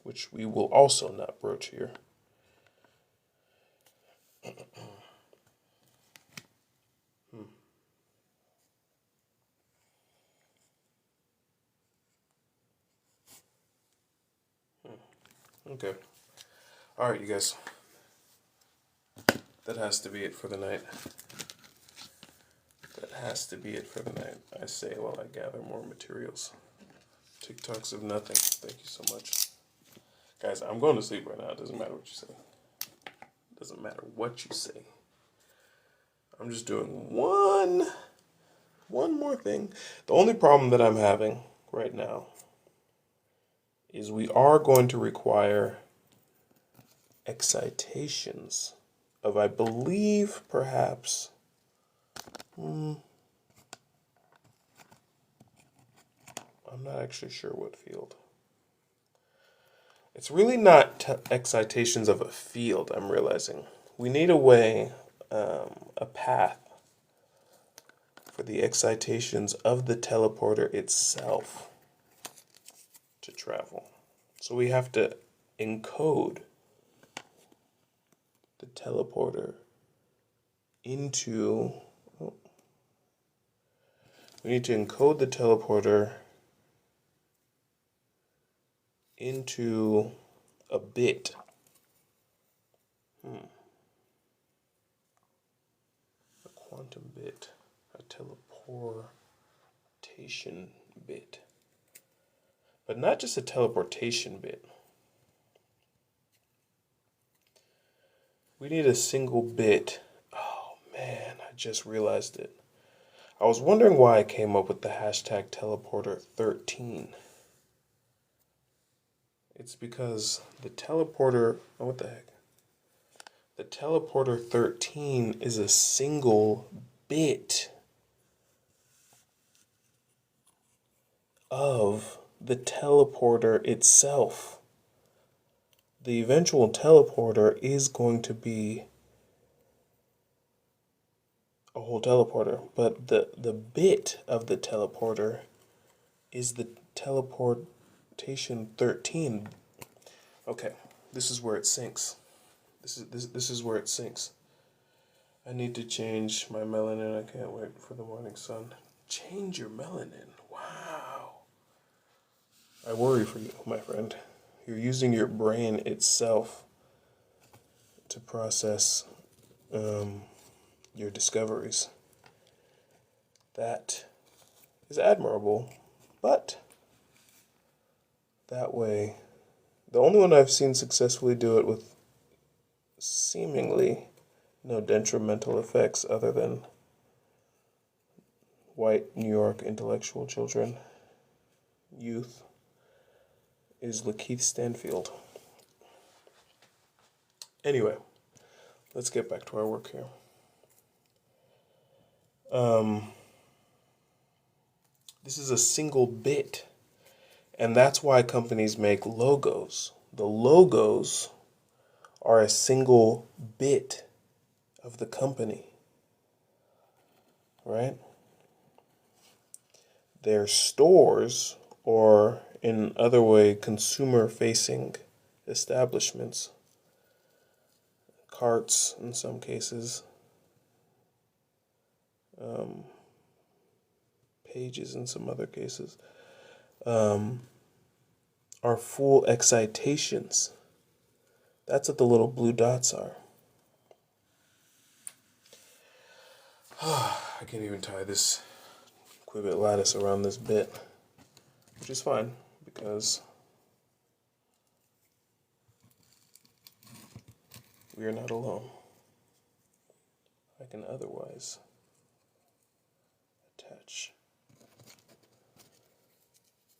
which we will also not broach here. Okay. All right, you guys. That has to be it for the night. That has to be it for the night. I say while I gather more materials. TikToks of nothing. Thank you so much. Guys, I'm going to sleep right now. It doesn't matter what you say. It doesn't matter what you say. I'm just doing one more thing. The only problem that I'm having right now is we are going to require excitations of, I believe, perhaps, I'm not actually sure what field. It's really not excitations of a field, I'm realizing. We need a way, a path for the excitations of the teleporter itself to travel. So we have to encode the teleporter into... We need to encode the teleporter into a bit. A quantum bit. A teleportation bit. But not just a teleportation bit. We need a single bit. Oh man, I just realized it. I was wondering why I came up with the hashtag teleporter13. It's because the teleporter, oh, what the heck? The teleporter 13 is a single bit of the teleporter itself. The eventual teleporter is going to be a whole teleporter, but the bit of the teleporter is the teleportation 13. Okay, this is where it sinks. This is where it sinks. I need to change my melanin. I can't wait for the morning sun. Change your melanin. Wow. I worry for you, my friend. You're using your brain itself to process your discoveries. That is admirable, but that way, the only one I've seen successfully do it with seemingly no detrimental effects other than white New York intellectual children, youth, is Lakeith Stanfield. Anyway, let's get back to our work here. This is a single bit, and that's why companies make logos. The logos are a single bit of the company, right? Their stores, or in other way, consumer-facing establishments, carts in some cases, pages in some other cases, are full excitations. That's what the little blue dots are. I can't even tie this qubit lattice around this bit, which is fine because we are not alone. I can otherwise attach.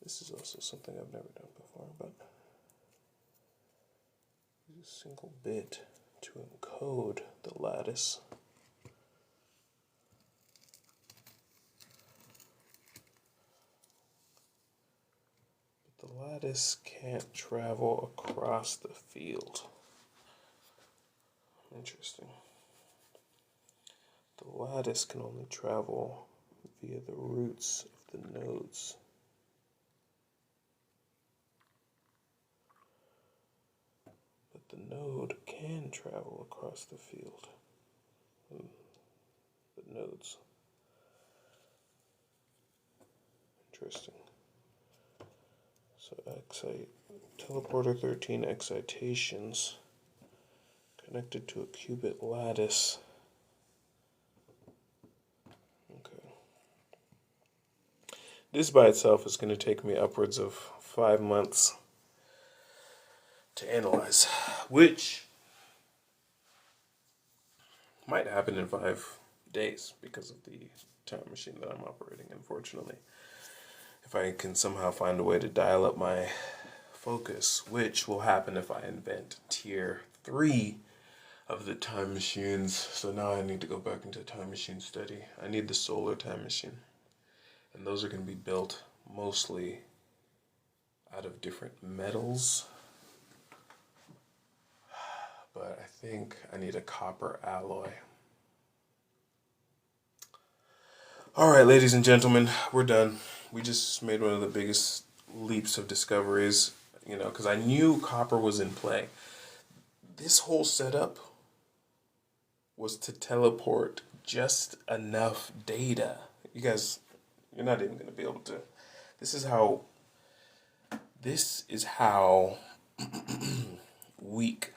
This is also something I've never done before, but use a single bit to encode the lattice. But the lattice can't travel across the field. Interesting. The lattice can only travel via the roots of the nodes. But the node can travel across the field. The nodes. Interesting. So teleporter 13 excitations connected to a qubit lattice. Okay. This by itself is going to take me upwards of 5 months to analyze, which might happen in 5 days because of the time machine that I'm operating, unfortunately. If I can somehow find a way to dial up my focus, which will happen if I invent tier 3 of the time machines. So now I need to go back into time machine study. I need the solar time machine. And those are going to be built mostly out of different metals. But I think I need a copper alloy. Alright, ladies and gentlemen, we're done. We just made one of the biggest leaps of discoveries, because I knew copper was in play. This whole setup was to teleport just enough data. You guys, you're not even going to be able to. This is how weak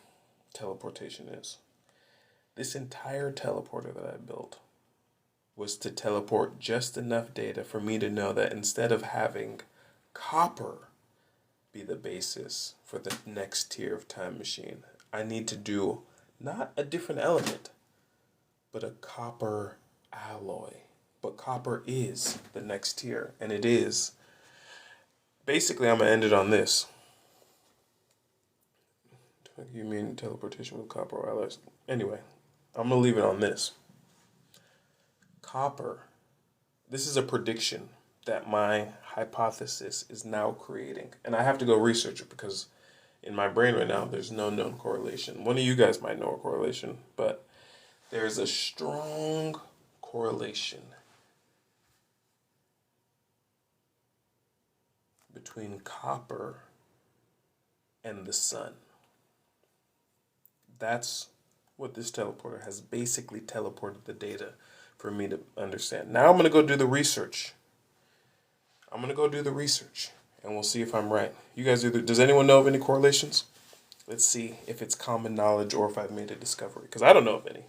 teleportation is. This entire teleporter that I built was to teleport just enough data for me to know that instead of having copper be the basis for the next tier of time machine, I need to do not a different element, but a copper alloy. But copper is the next tier, and it is. Basically, I'm going to end it on this. You mean teleportation with copper alloys? Anyway, I'm going to leave it on this. copper, this is a prediction that my hypothesis is now creating. And I have to go research it because in my brain right now, there's no known correlation. One of you guys might know a correlation, but there's a strong correlation between copper and the sun. That's what this teleporter has basically teleported the data for me to understand. Now I'm going to go do the research. And we'll see if I'm right. You guys does anyone know of any correlations? Let's see if it's common knowledge or if I've made a discovery. Because I don't know of any.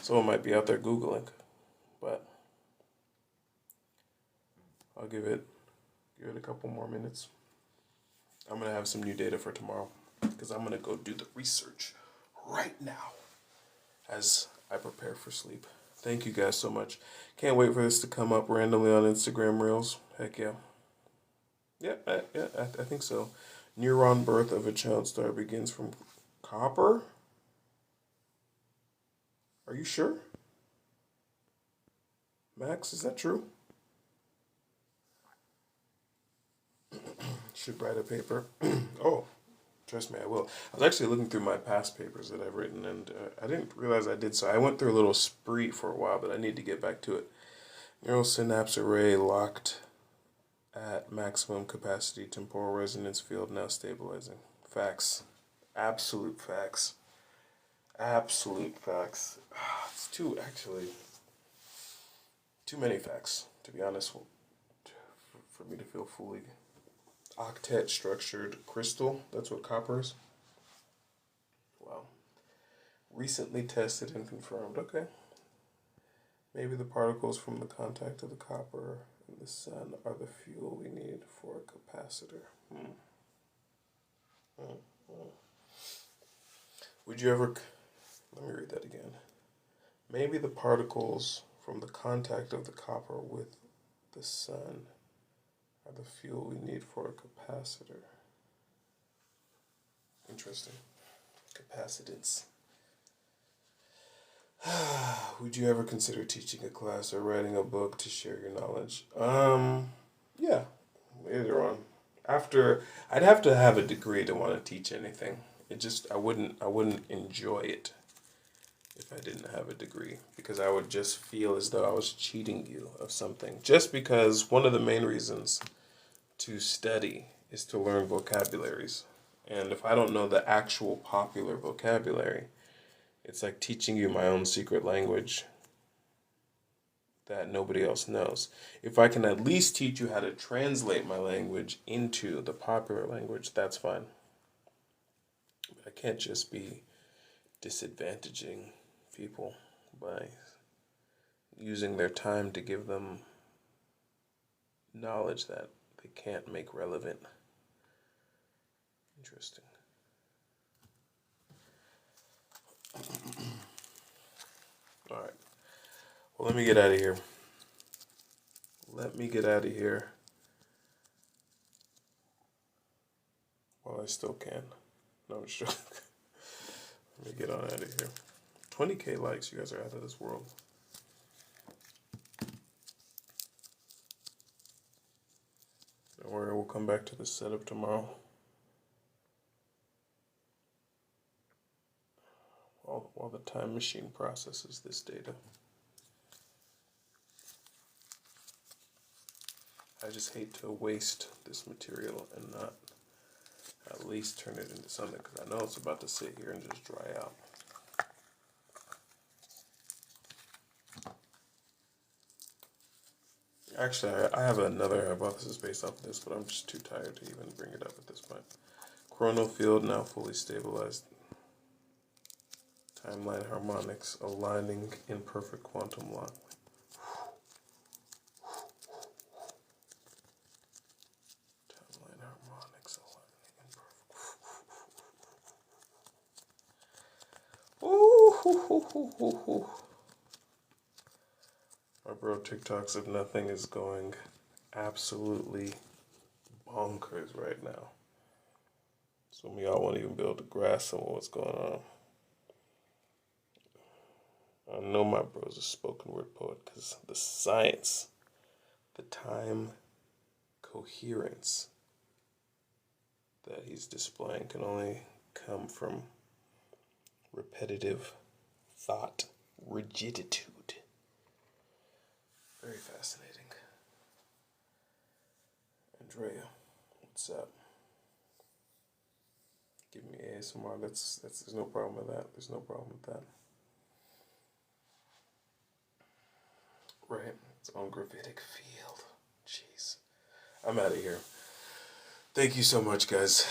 Someone might be out there Googling. But I'll give it a couple more minutes. I'm going to have some new data for tomorrow. Because I'm going to go do the research right now as I prepare for sleep. Thank you guys so much. Can't wait for this to come up randomly on Instagram Reels. Heck yeah. Yeah, I think so. Neuron birth of a child star begins from copper? Are you sure? Max, is that true? Should write a paper. Oh, trust me, I will. I was actually looking through my past papers that I've written, and I didn't realize I did so. I went through a little spree for a while, but I need to get back to it. Neural synapse array locked at maximum capacity, temporal resonance field now stabilizing. Facts. Absolute facts. Absolute facts. It's too many facts, to be honest, for me to feel fully. Octet structured crystal, that's what copper is. Wow. Recently tested and confirmed. Okay. Maybe the particles from the contact of the copper and the sun are the fuel we need for a capacitor. Would you ever... Let me read that again. Maybe the particles from the contact of the copper with the sun are the fuel we need for a capacitor. Interesting. Capacitance. Would you ever consider teaching a class or writing a book to share your knowledge? Yeah, later on. After, I'd have to have a degree to want to teach anything. I wouldn't enjoy it if I didn't have a degree, because I would just feel as though I was cheating you of something. Just because one of the main reasons to study is to learn vocabularies. And if I don't know the actual popular vocabulary, it's like teaching you my own secret language that nobody else knows. If I can at least teach you how to translate my language into the popular language, that's fine. But I can't just be disadvantaging people by using their time to give them knowledge that they can't make relevant. Interesting. All right. Well, let me get out of here. While I still can. No, I'm sure. Let me get on out of here. 20K likes. You guys are out of this world. Don't worry, we'll come back to this setup tomorrow. While the time machine processes this data. I just hate to waste this material and not at least turn it into something, because I know it's about to sit here and just dry out. Actually, I have another hypothesis based off of this, but I'm just too tired to even bring it up at this point. Chronal field now fully stabilized. Timeline harmonics aligning in perfect quantum lock. Timeline harmonics aligning in perfect. Ooh. My bro TikToks of nothing is going absolutely bonkers right now. Some of y'all won't even be able to grasp some of what's going on. I know my bro's a spoken word poet because the science, the time coherence that he's displaying can only come from repetitive thought rigiditude. Very fascinating. Andrea, what's up? Give me ASMR. That's there's no problem with that. There's no problem with that. Right. Its own gravitic field. Jeez. I'm out of here. Thank you so much, guys.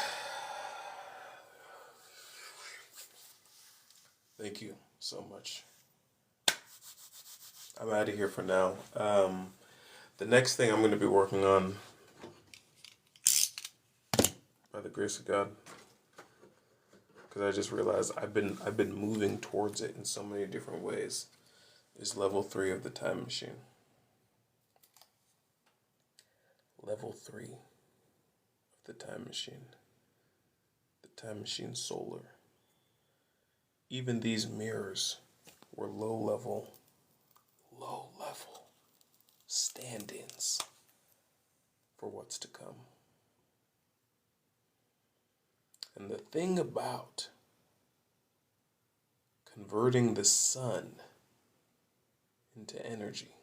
Thank you so much. I'm out of here for now. The next thing I'm going to be working on, by the grace of God, because I just realized I've been moving towards it in so many different ways, is level 3 of the time machine. Level 3 of the time machine. The time machine solar. Even these mirrors were low level stand-ins for what's to come. And the thing about converting the sun into energy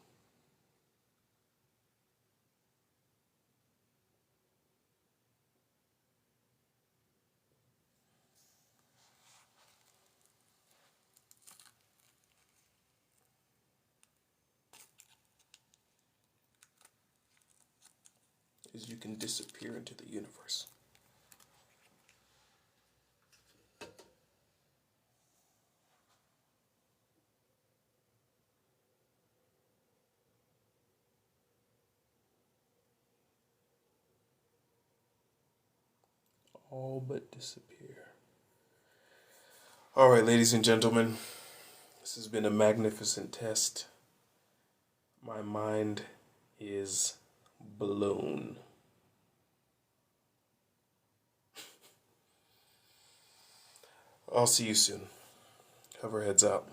is you can disappear into the universe. All but disappear. All right, ladies and gentlemen, this has been a magnificent test. My mind is blown. I'll see you soon. Hoverheads out.